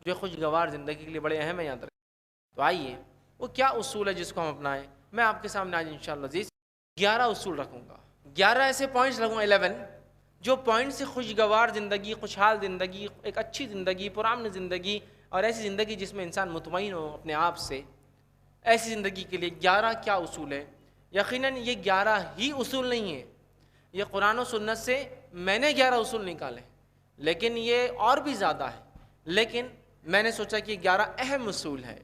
جو خوشگوار زندگی کے لیے بڑے اہم ہیں یاد رکھیں۔ تو آئیے وہ کیا اصول ہے جس کو ہم اپنائیں۔ میں آپ کے سامنے آج انشاءاللہ عزیز 11 اصول رکھوں گا، 11 ایسے پوائنٹس رکھوں گا، 11 جو پوائنٹ سے خوشگوار زندگی، خوشحال زندگی، ایک اچھی زندگی، پرامن زندگی، اور ایسی زندگی جس میں انسان مطمئن ہو اپنے آپ سے، ایسی زندگی کے لیے 11 کیا اصول ہے۔ یقیناً یہ 11 ہی اصول نہیں ہیں، یہ قرآن و سنت سے میں نے 11 اصول نکالے، لیکن یہ اور بھی زیادہ ہے، لیکن میں نے سوچا کہ 11 اہم اصول ہے،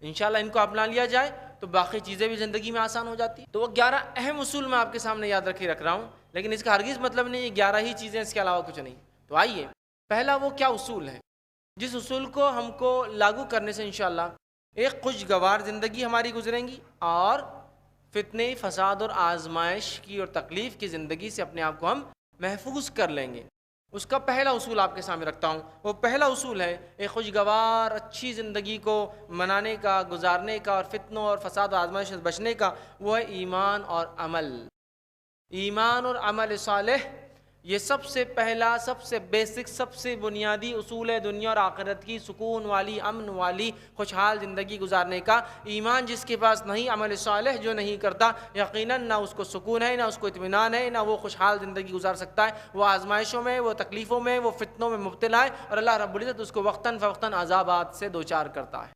انشاءاللہ ان کو اپنا لیا جائے تو باقی چیزیں بھی زندگی میں آسان ہو جاتی۔ تو وہ 11 اہم اصول میں آپ کے سامنے یاد رکھ رہا ہوں، لیکن اس کا ہرگز مطلب نہیں یہ 11 ہی چیزیں، اس کے علاوہ کچھ نہیں۔ تو آئیے پہلا وہ کیا اصول ہے جس اصول کو ہم کو لاگو کرنے سے انشاءاللہ ایک خوشگوار زندگی ہماری گزریں گی اور فتنے، فساد اور آزمائش کی اور تکلیف کی زندگی سے اپنے آپ کو ہم محفوظ کر لیں گے۔ اس کا پہلا اصول آپ کے سامنے رکھتا ہوں۔ وہ پہلا اصول ہے ایک خوشگوار اچھی زندگی کو منانے کا، گزارنے کا، اور فتنوں اور فساد و آزمائش سے بچنے کا، وہ ہے ایمان اور عمل۔ ایمان اور عمل صالح یہ سب سے پہلا، سب سے بیسک، سب سے بنیادی اصول ہے دنیا اور آخرت کی سکون والی، امن والی، خوشحال زندگی گزارنے کا۔ ایمان جس کے پاس نہیں، عمل صالح جو نہیں کرتا، یقیناً نہ اس کو سکون ہے، نہ اس کو اطمینان ہے، نہ وہ خوشحال زندگی گزار سکتا ہے۔ وہ آزمائشوں میں، وہ تکلیفوں میں، وہ فتنوں میں مبتلا ہے، اور اللہ رب العزت اس کو وقتاً فوقتاً عذابات سے دوچار کرتا ہے۔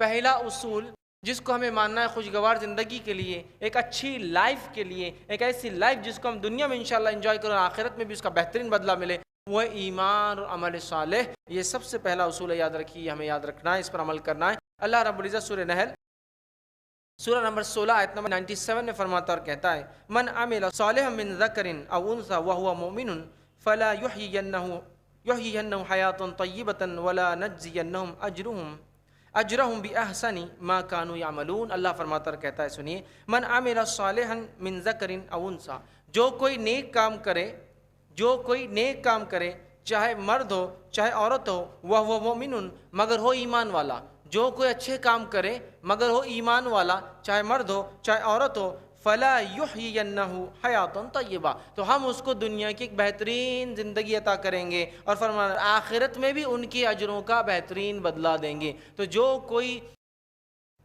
پہلا اصول جس کو ہمیں ماننا ہے خوشگوار زندگی کے لیے، ایک اچھی لائف کے لیے، ایک ایسی لائف جس کو ہم دنیا میں انشاءاللہ انجوائے کریں اور آخرت میں بھی اس کا بہترین بدلہ ملے، وہ ہے ایمان اور عمل صالح۔ یہ سب سے پہلا اصول ہے، یاد رکھیے، ہمیں یاد رکھنا ہے، اس پر عمل کرنا ہے۔ اللہ رب العزت سورہ نحل سورہ نمبر 16 آیت نمبر 97 میں فرماتا اور کہتا ہے، من عمل صالحا من ذکر او انثى وهو مؤمن فلا يحيينه حیاة طیبة ولا نجزینهم اجرہم باحسن ما كانوا يعملون۔ اللہ فرماتا اور کہتا ہے، سنیے، من عمل صالحا من ذکر او انثى، جو کوئی نیک کام کرے، جو کوئی نیک کام کرے، چاہے مرد ہو چاہے عورت ہو، وہ مومن، مگر ہو ایمان والا۔ جو کوئی اچھے کام کرے مگر ہو ایمان والا، چاہے مرد ہو چاہے عورت ہو، فلا یحیینہ حیاۃ طیبہ، تو ہم اس کو دنیا کی ایک بہترین زندگی عطا کریں گے، اور فرمایا آخرت میں بھی ان کے اجروں کا بہترین بدلہ دیں گے۔ تو جو کوئی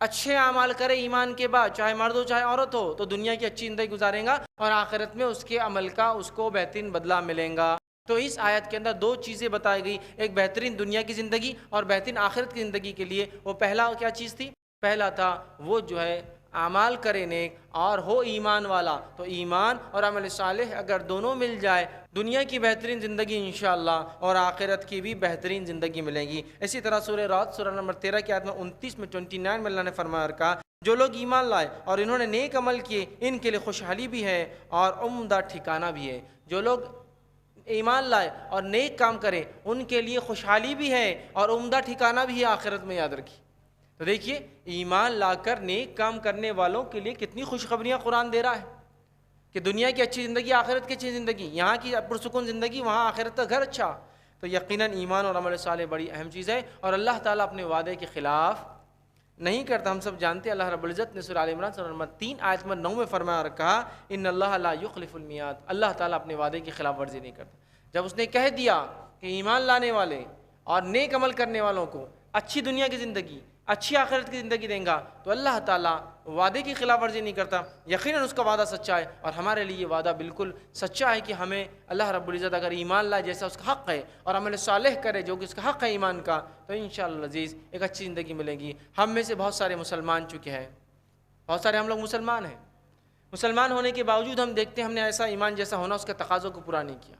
اچھے اعمال کرے ایمان کے بعد، چاہے مرد ہو چاہے عورت ہو، تو دنیا کی اچھی زندگی گزارے گا، اور آخرت میں اس کے عمل کا اس کو بہترین بدلہ ملے گا۔ تو اس آیت کے اندر دو چیزیں بتائی گئی، ایک بہترین دنیا کی زندگی اور بہترین آخرت کی زندگی کے لیے۔ وہ پہلا کیا چیز تھی؟ پہلا تھا وہ جو ہے اعمال کرے نیک اور ہو ایمان والا۔ تو ایمان اور عمل صالح اگر دونوں مل جائے، دنیا کی بہترین زندگی انشاءاللہ اور آخرت کی بھی بہترین زندگی ملے گی۔ اسی طرح سورہ رات سورہ نمبر 13 کی آیت میں 29 میں 29 میں اللہ نے فرمایا اور کہا، جو لوگ ایمان لائے اور انہوں نے نیک عمل کیے، ان کے لیے خوشحالی بھی ہے اور عمدہ ٹھکانہ بھی ہے۔ جو لوگ ایمان لائے اور نیک کام کرے، ان کے لیے خوشحالی بھی ہے اور عمدہ ٹھکانہ بھی ہے آخرت میں، یاد رکھیے۔ تو دیکھیے، ایمان لا کر نیک کام کرنے والوں کے لیے کتنی خوشخبریاں قرآن دے رہا ہے کہ دنیا کی اچھی زندگی، آخرت کی اچھی زندگی، یہاں کی پرسکون زندگی، وہاں آخرت کا گھر اچھا۔ تو یقیناً ایمان اور عمل صالح بڑی اہم چیز ہے، اور اللہ تعالیٰ اپنے وعدے کے خلاف نہیں کرتا۔ ہم سب جانتے ہیں اللہ رب العزت نے سورہ آل عمران سورہ نمبر 3 آیت نمبر 9 میں فرمایا اور کہا، ان اللہ لا یخلف المیعاد، اللہ تعالیٰ اپنے وعدے کی خلاف ورزی نہیں کرتا۔ جب اس نے کہہ دیا کہ ایمان لانے والے اور نیک عمل کرنے والوں کو اچھی دنیا کی زندگی، اچھی آخرت کی زندگی دیں گا، تو اللہ تعالیٰ وعدے کی خلاف ورزی نہیں کرتا۔ یقیناً اس کا وعدہ سچا ہے، اور ہمارے لیے یہ وعدہ بالکل سچا ہے کہ ہمیں اللہ رب العزت اگر ایمان لائے جیسا اس کا حق ہے، اور عمل صالح کرے جو کہ اس کا حق ہے ایمان کا، تو انشاءاللہ عزیز ایک اچھی زندگی ملے گی۔ ہم میں سے بہت سارے مسلمان چکے ہیں، بہت سارے ہم لوگ مسلمان ہیں، مسلمان ہونے کے باوجود ہم دیکھتے ہیں ہم نے ایسا ایمان جیسا ہونا اس کے تقاضوں کو پورا نہیں کیا۔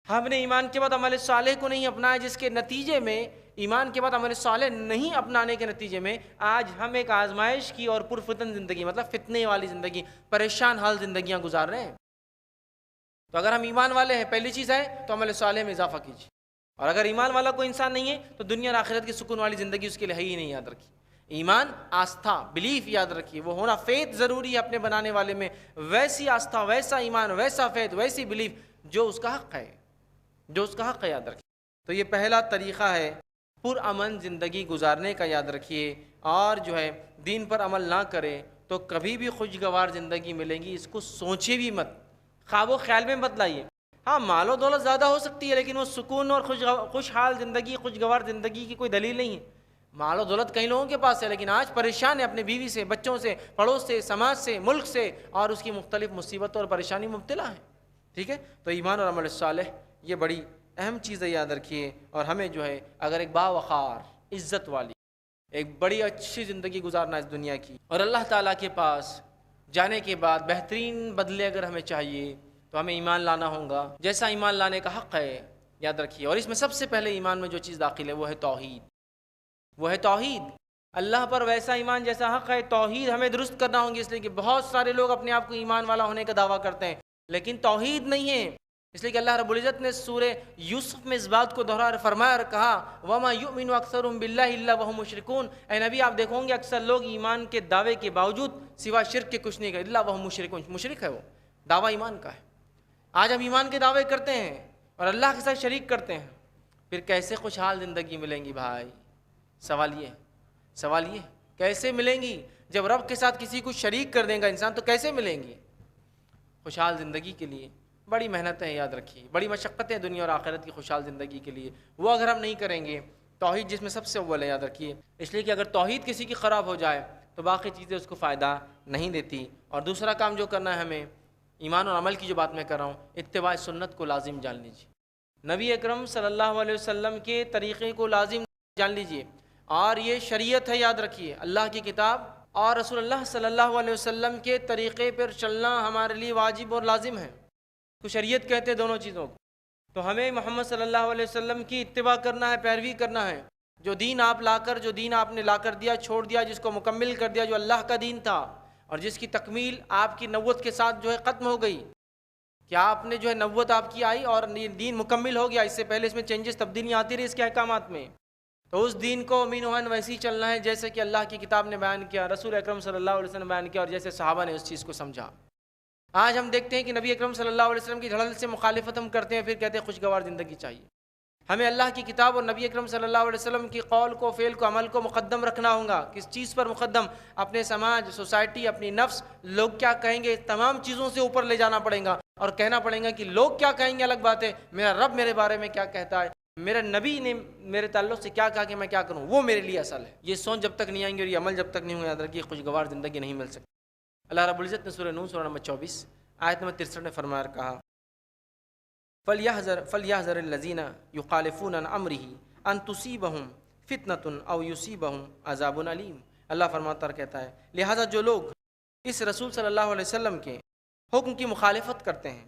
ہم نے ایمان کے بعد عمل صالح کو نہیں اپنایا، جس کے نتیجے میں ایمان کے بعد عمل صالح نہیں اپنانے کے نتیجے میں آج ہم ایک آزمائش کی اور پرفتن زندگی، مطلب فتنے والی زندگی، پریشان حال زندگیاں گزار رہے ہیں۔ تو اگر ہم ایمان والے ہیں، پہلی چیز ہے تو عمل صالح میں اضافہ کیجیے، اور اگر ایمان والا کوئی انسان نہیں ہے تو دنیا اور آخرت کی سکون والی زندگی اس کے لیے ہے ہی نہیں، یاد رکھیے۔ ایمان، آستھا، بلیف یاد رکھیے، وہ ہونا، فیتھ ضروری ہے اپنے بنانے والے میں، ویسی آستھا، ویسا ایمان، ویسا فیتھ، ویسی بلیف جو اس کا حق ہے، جو اس کا حق ہے، یاد رکھیے۔ تو یہ پہلا طریقہ ہے پرامن زندگی گزارنے کا، یاد رکھیے۔ اور جو ہے دین پر عمل نہ کرے تو کبھی بھی خوشگوار زندگی ملے گی، اس کو سوچے بھی مت، خواب و خیال میں مت لائیے۔ ہاں مال و دولت زیادہ ہو سکتی ہے لیکن وہ سکون اور خوشحال زندگی، خوشگوار زندگی کی کوئی دلیل نہیں ہے۔ مال و دولت کئی لوگوں کے پاس ہے لیکن آج پریشان ہے اپنے بیوی سے، بچوں سے، پڑوس سے، سماج سے، ملک سے، اور اس کی مختلف مصیبتوں اور پریشانی مبتلا ہے۔ ٹھیک ہے، تو ایمان اور عمل صالح یہ بڑی اہم چیز ہے، یاد رکھیے۔ اور ہمیں جو ہے اگر ایک باوقار، عزت والی، ایک بڑی اچھی زندگی گزارنا اس دنیا کی، اور اللہ تعالیٰ کے پاس جانے کے بعد بہترین بدلے اگر ہمیں چاہیے تو ہمیں ایمان لانا ہوگا جیسا ایمان لانے کا حق ہے، یاد رکھیے۔ اور اس میں سب سے پہلے ایمان میں جو چیز داخل ہے وہ ہے توحید، وہ ہے توحید۔ اللہ پر ویسا ایمان جیسا حق ہے، توحید ہمیں درست کرنا ہوگی، اس لیے کہ بہت سارے لوگ اپنے آپ کو ایمان والا ہونے کا دعویٰ کرتے ہیں لیکن توحید نہیں ہے۔ اس لیے کہ اللہ رب العزت نے سورہ یوسف میں اس بات کو دہرا فرمایا اور کہا وَمَا يُؤْمِنُ أَكْثَرُهُم بِاللَّهِ إِلَّا وَهُمْ مُشْرِكُونَ۔ اے نبی آپ دیکھو گے اکثر لوگ ایمان کے دعوے کے باوجود سوا شرک کے کچھ نہیں کرتے، الا وَهُمْ مُشْرِكُونَ، مشرک ہے وہ، دعویٰ ایمان کا ہے۔ آج ہم ایمان کے دعوے کرتے ہیں اور اللہ کے ساتھ شریک کرتے ہیں، پھر کیسے خوشحال زندگی ملیں گی بھائی؟ سوال یہ کیسے ملیں گی؟ جب رب کے ساتھ کسی کو شریک کر دے گا انسان تو کیسے ملیں گی؟ خوشحال زندگی کے لیے بڑی محنتیں ہیں، یاد رکھیے، بڑی مشقتیں دنیا اور آخرت کی خوشحال زندگی کے لیے، وہ اگر ہم نہیں کریں گے، توحید جس میں سب سے اول ہے، یاد رکھیے۔ اس لیے کہ اگر توحید کسی کی خراب ہو جائے تو باقی چیزیں اس کو فائدہ نہیں دیتی۔ اور دوسرا کام جو کرنا ہے ہمیں، ایمان اور عمل کی جو بات میں کر رہا ہوں، اتباع سنت کو لازم جان لیجیے، نبی اکرم صلی اللہ علیہ وسلم کے طریقے کو لازم جان لیجیے۔ اور یہ شریعت ہے، یاد رکھیے، اللہ کی کتاب اور رسول اللہ صلی اللہ علیہ وسلم کے طریقے پر چلنا ہمارے لیے واجب اور لازم ہے۔ تو شریعت کہتے ہیں دونوں چیزوں کو، تو ہمیں محمد صلی اللہ علیہ وسلم کی اتباع کرنا ہے، پیروی کرنا ہے۔ جو دین آپ نے لا کر دیا، چھوڑ دیا، جس کو مکمل کر دیا، جو اللہ کا دین تھا اور جس کی تکمیل آپ کی نبوت کے ساتھ جو ہے ختم ہو گئی، کہ آپ نے جو ہے نبوت آپ کی آئی اور دین مکمل ہو گیا، اس سے پہلے اس میں چینجز، تبدیلیاں آتی رہی اس کے احکامات میں، تو اس دین کو امین وہن ویسے ہی چلنا ہے جیسے کہ اللہ کی کتاب نے بیان کیا، رسول اکرم صلی اللہ علیہ وسلم نے بیان کیا، اور جیسے صحابہ نے اس چیز کو سمجھا۔ آج ہم دیکھتے ہیں کہ نبی اکرم صلی اللہ علیہ وسلم کی دھڑل سے مخالفت ہم کرتے ہیں، پھر کہتے ہیں خوشگوار زندگی چاہیے۔ ہمیں اللہ کی کتاب اور نبی اکرم صلی اللہ علیہ وسلم کی قول کو، فعل کو، عمل کو مقدم رکھنا ہوگا۔ کس چیز پر مقدم؟ اپنے سماج، سوسائٹی، اپنی نفس، لوگ کیا کہیں گے، تمام چیزوں سے اوپر لے جانا پڑے گا اور کہنا پڑے گا کہ لوگ کیا کہیں گے الگ بات ہے، میرا رب میرے بارے میں کیا کہتا ہے، میرے نبی نے میرے تعلق سے کیا کہا کہ میں کیا کروں، وہ میرے لیے اصل ہے۔ یہ سوچ جب تک نہیں آئیں گی اور یہ عمل جب تک نہیں ہوگا، یاد رکھیے خوشگوار زندگی نہیں مل سکتی۔ اللہ رب العزت نے سورہ نون سورہ نمبر 24 آیت نمبر 63 میں فرمایا کہا فَلْيَحْذَرِ الَّذِينَ يُخَالِفُونَ عَنْ أَمْرِهِ أَن تُصِيبَهُمْ فِتْنَةٌ أَوْ يُصِيبَهُمْ عَذَابٌ أَلِيمٌ۔ اللہ فرماتا اور کہتا ہے لہٰذا جو لوگ اس رسول صلی اللہ علیہ وسلم کے حکم کی مخالفت کرتے ہیں،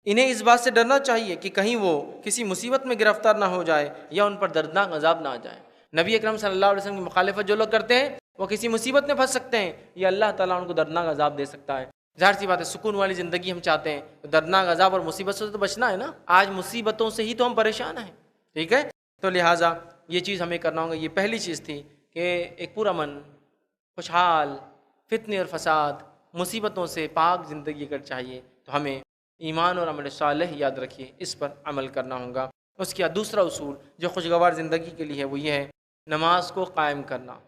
انہیں اس بات سے ڈرنا چاہیے کہ کہیں وہ کسی مصیبت میں گرفتار نہ ہو جائے یا ان پر دردناک عذاب نہ آ جائے۔ نبی اکرم صلی اللہ علیہ وسلم کی مخالفت جو لوگ کرتے ہیں وہ کسی مصیبت میں پھنس سکتے ہیں یا اللہ تعالیٰ ان کو دردناک عذاب دے سکتا ہے۔ ظاہر سی بات ہے، سکون والی زندگی ہم چاہتے ہیں تو دردناک عذاب اور مصیبت سے تو بچنا ہے نا۔ آج مصیبتوں سے ہی تو ہم پریشان ہیں، ٹھیک ہے، تو لہٰذا یہ چیز ہمیں کرنا ہوگا۔ یہ پہلی چیز تھی کہ ایک پورا من، خوشحال، فتنے اور فساد، مصیبتوں سے پاک زندگی اگر چاہیے تو ہمیں ایمان اور عمل صالح، یاد رکھیے، اس پر عمل کرنا ہوگا۔ اس کا دوسرا اصول جو خوشگوار زندگی کے لیے ہے وہ یہ ہے نماز کو قائم کرنا۔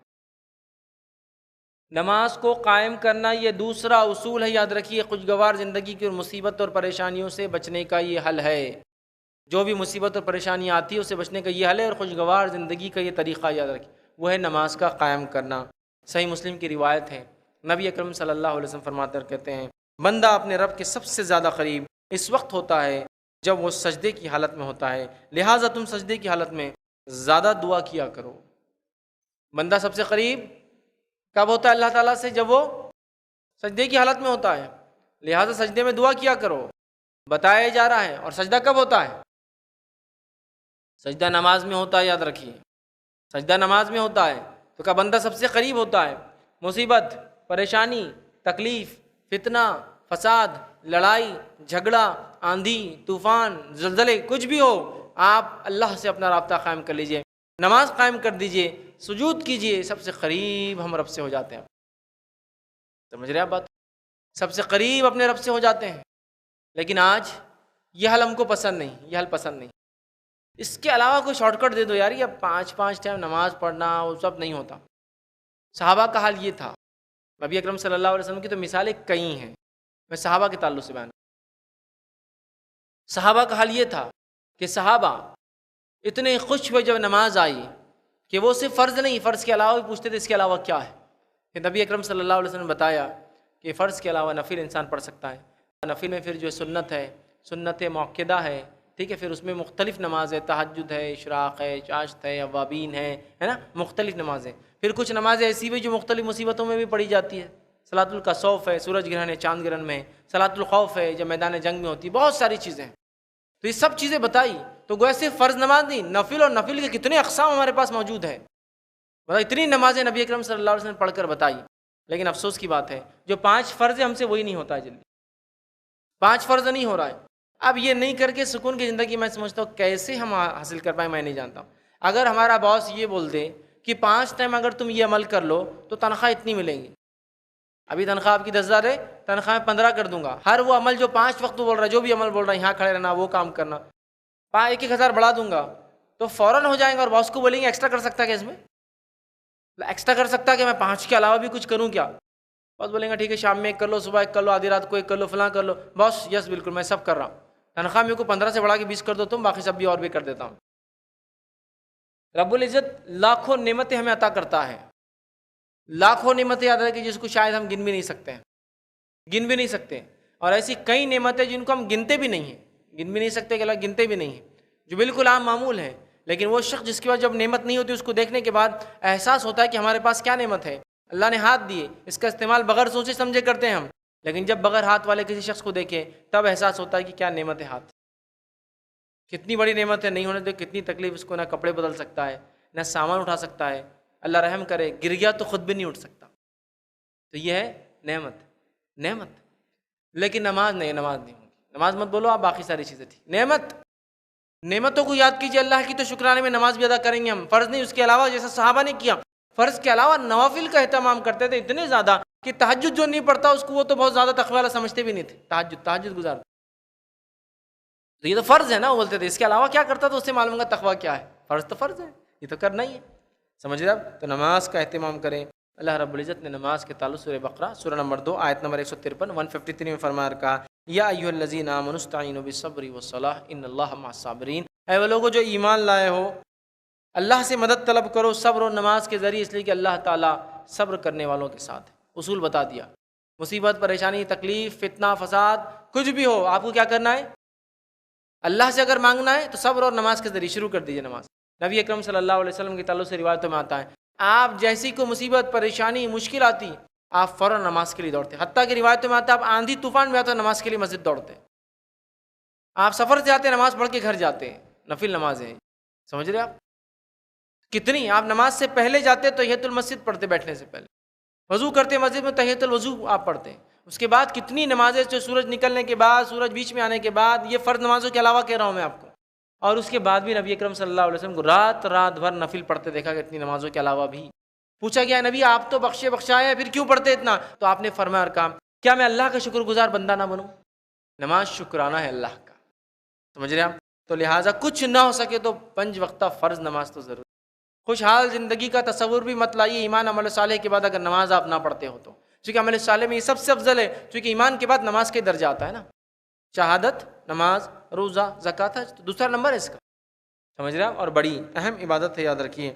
نماز کو قائم کرنا یہ دوسرا اصول ہے، یاد رکھیے، خوشگوار زندگی کی اور مصیبت اور پریشانیوں سے بچنے کا یہ حل ہے۔ جو بھی مصیبت اور پریشانیاں آتی ہے اس سے بچنے کا یہ حل ہے، اور خوشگوار زندگی کا یہ طریقہ، یاد رکھیے، وہ ہے نماز کا قائم کرنا۔ صحیح مسلم کی روایت ہے، نبی اکرم صلی اللہ علیہ وسلم فرماتے اور کہتے ہیں بندہ اپنے رب کے سب سے زیادہ قریب اس وقت ہوتا ہے جب وہ سجدے کی حالت میں ہوتا ہے، لہٰذا تم سجدے کی حالت میں زیادہ دعا کیا کرو۔ بندہ سب سے قریب کب ہوتا ہے اللہ تعالیٰ سے؟ جب وہ سجدے کی حالت میں ہوتا ہے، لہٰذا سجدے میں دعا کیا کرو، بتایا جا رہا ہے۔ اور سجدہ کب ہوتا ہے؟ سجدہ نماز میں ہوتا ہے، یاد رکھیے، سجدہ نماز میں ہوتا ہے۔ تو کیا بندہ سب سے قریب ہوتا ہے؟ مصیبت، پریشانی، تکلیف، فتنہ، فساد، لڑائی جھگڑا، آندھی طوفان، زلزلے، کچھ بھی ہو، آپ اللہ سے اپنا رابطہ قائم کر لیجئے، نماز قائم کر دیجئے، سجود کیجئے، سب سے قریب ہم رب سے ہو جاتے ہیں۔ سمجھ رہے آپ بات؟ سب سے قریب اپنے رب سے ہو جاتے ہیں۔ لیکن آج یہ حل ہم کو پسند نہیں، یہ حل پسند نہیں۔ اس کے علاوہ کوئی شارٹ کٹ دے دو یار، یہ 5 ٹائم نماز پڑھنا وہ سب نہیں ہوتا۔ صحابہ کا حال یہ تھا، نبی اکرم صلی اللہ علیہ وسلم کی تو مثالیں کئی ہیں، میں صحابہ کے تعلق سے بیان صحابہ کا حال یہ تھا کہ صحابہ اتنے خوش ہوئے جب نماز آئی کہ وہ صرف فرض نہیں، فرض کے علاوہ بھی پوچھتے تھے اس کے علاوہ کیا ہے. کہ نبی اکرم صلی اللہ علیہ وسلم نے بتایا کہ فرض کے علاوہ نفل انسان پڑھ سکتا ہے. نفل میں پھر جو سنت ہے، سنت موقدہ ہے، ٹھیک ہے، پھر اس میں مختلف نماز ہے، تہجد ہے، اشراق ہے، چاشت ہے، اوابین ہے نا، مختلف نمازیں. پھر کچھ نمازیں ایسی بھی جو مختلف مصیبتوں میں بھی پڑھی جاتی ہے. صلاۃ الکسوف ہے، سورج گرہن ہے، چاند گرہن میں. صلاۃ الخوف ہے جب میدان جنگ میں ہوتی ہے. بہت ساری چیزیں ہیں. تو یہ سب چیزیں بتائی. تو گویا صرف فرض نماز نہیں، نفل اور نفل کے کتنے اقسام ہمارے پاس موجود ہے. مطلب اتنی نمازیں نبی اکرم صلی اللہ علیہ وسلم نے پڑھ کر بتائی. لیکن افسوس کی بات ہے جو 5 فرض ہے ہم سے وہی نہیں ہوتا ہے جلدی. 5 فرض نہیں ہو رہا ہے. اب یہ نہیں کر کے سکون کی زندگی میں سمجھتا ہوں کیسے ہم حاصل کر پائیں میں نہیں جانتا ہوں. اگر ہمارا باس یہ بول دے کہ 5 ٹائم اگر تم یہ عمل کر لو تو تنخواہ اتنی ملیں گی. ابھی تنخواہ آپ کی 10,000 ہے، تنخواہ میں 15 کر دوں گا. ہر وہ عمل جو 5 وقت بول رہا ہے، جو بھی عمل بول رہا ہے، یہاں کھڑے رہنا، وہ کام کرنا، 1,000 بڑھا دوں گا، تو فوراً ہو جائیں گا. اور باس کو بولیں گے ایکسٹرا کر سکتا ہے کہ اس میں ایکسٹرا کر سکتا ہے کہ میں 5 کے علاوہ بھی کچھ کروں کیا؟ باس بولیں گا ٹھیک ہے، شام میں 1 کر لو، صبح 1 کر لو، آدھی رات کو 1 کر لو، فلاں کر لو. باس یس بالکل میں سب کر رہا ہوں. تنخواہ میں کو 15 سے بڑھا کے 20 کر دو تم، باقی سب بھی اور بھی کر دیتا ہوں. رب العزت لاکھوں نعمتیں ہمیں عطا کرتا ہے. لاکھوں نعمتیں یاد رکھیں جس کو شاید ہم گن بھی نہیں سکتے ہیں، گن بھی نہیں سکتے. اور ایسی کئی نعمتیں جن کو ہم گنتے بھی نہیں ہیں، گن بھی نہیں سکتے کہ اللہ گنتے بھی نہیں ہیں، جو بالکل عام معمول ہے. لیکن وہ شخص جس کے پاس جب نعمت نہیں ہوتی، اس کو دیکھنے کے بعد احساس ہوتا ہے کہ ہمارے پاس کیا نعمت ہے. اللہ نے ہاتھ دیے، اس کا استعمال بغیر سوچے سمجھے کرتے ہیں ہم. لیکن جب بغیر ہاتھ والے کسی شخص کو دیکھیں تب احساس ہوتا ہے کہ کیا نعمت ہے ہاتھ. کتنی بڑی نعمت ہے. نہیں ہونے تو کتنی تکلیف اس کو، نہ کپڑے بدل سکتا ہے، نہ سامان اٹھا سکتا ہے. اللہ رحم کرے گر گیا تو خود بھی نہیں اٹھ سکتا. تو یہ ہے نعمت، نعمت. لیکن نماز نہیں، نماز نہیں ہوگی. نماز مت بولو آپ، باقی ساری چیزیں تھی. نعمتوں کو یاد کیجیے اللہ کی، تو شکرانے میں نماز بھی ادا کریں گے ہم. فرض نہیں، اس کے علاوہ جیسا صحابہ نے کیا، فرض کے علاوہ نوافل کا اہتمام کرتے تھے اتنے زیادہ کہ تہجد جو نہیں پڑھتا اس کو وہ تو بہت زیادہ تقوی والا سمجھتے بھی نہیں تھے. تہجد گزارتے. تو یہ تو فرض ہے نا، وہ بولتے تھے. اس کے علاوہ کیا کرتا تو اس سے معلوم ہوگا تقوی کیا ہے. فرض تو فرض ہے، یہ تو کرنا ہی ہے. سمجھ رہے آپ؟ تو نماز کا اہتمام کریں. اللہ رب العزت نے نماز کے تعلق سورہ بقرہ سورہ نمبر 2 آیت نمبر 153 153 میں فرمایا کہا یا ایھا الذین آمنوا استعینوا بالصبر والصلاۃ ان اللہ مع الصابرین. اے وہ لوگوں جو ایمان لائے ہو، اللہ سے مدد طلب کرو صبر اور نماز کے ذریعے، اس لیے کہ اللہ تعالیٰ صبر کرنے والوں کے ساتھ ہے. اصول بتا دیا. مصیبت، پریشانی، تکلیف، فتنہ، فساد، کچھ بھی ہو، آپ کو کیا کرنا ہے؟ اللہ سے اگر مانگنا ہے تو صبر اور نماز کے ذریعے شروع کر دیجیے نماز. نبی اکرم صلی اللہ علیہ وسلم کے تعلق سے روایتوں میں آتا ہے آپ جیسی کو مصیبت، پریشانی، مشکل آتی آپ فوراً نماز کے لیے دوڑتے. حتیٰ کہ روایتوں میں آتا ہے آپ آندھی طوفان میں آتا نماز کے لیے مسجد دوڑتے. آپ سفر سے آتے نماز پڑھ کے گھر جاتے ہیں. نفل نمازیں، سمجھ رہے آپ کتنی. آپ نماز سے پہلے جاتے تحیۃ المسجد پڑھتے، بیٹھنے سے پہلے وضو کرتے مسجد میں تحیۃ الوضو آپ پڑھتے ہیں. اس کے بعد کتنی نمازیں جو سورج نکلنے کے بعد، سورج بیچ میں آنے کے بعد، یہ فرض نمازوں کے علاوہ کہہ رہا ہوں میں آپ کو. اور اس کے بعد بھی نبی اکرم صلی اللہ علیہ وسلم کو رات بھر نفل پڑھتے دیکھا کہ اتنی نمازوں کے علاوہ بھی. پوچھا گیا نبی آپ تو بخشائے ہیں پھر کیوں پڑھتے اتنا؟ تو آپ نے فرمایا اور کہا کیا میں اللہ کا شکر گزار بندہ نہ بنوں؟ نماز شکرانہ ہے اللہ کا. سمجھ رہے آپ؟ تو لہٰذا کچھ نہ ہو سکے تو 5 وقتہ فرض نماز تو ضرور. خوشحال زندگی کا تصور بھی مت لائیے ایمان عمل صالح کے بعد اگر نماز آپ نہ پڑھتے ہو تو. چونکہ عمل صالح میں یہ سب سے افضل ہے، چونکہ ایمان کے بعد نماز کے درجہ آتا ہے نا. شہادت، نماز، روزہ، زکوٰۃ، تو دوسرا نمبر ہے اس کا. سمجھ رہے آپ؟ اور بڑی اہم عبادت ہے، یاد رکھیے.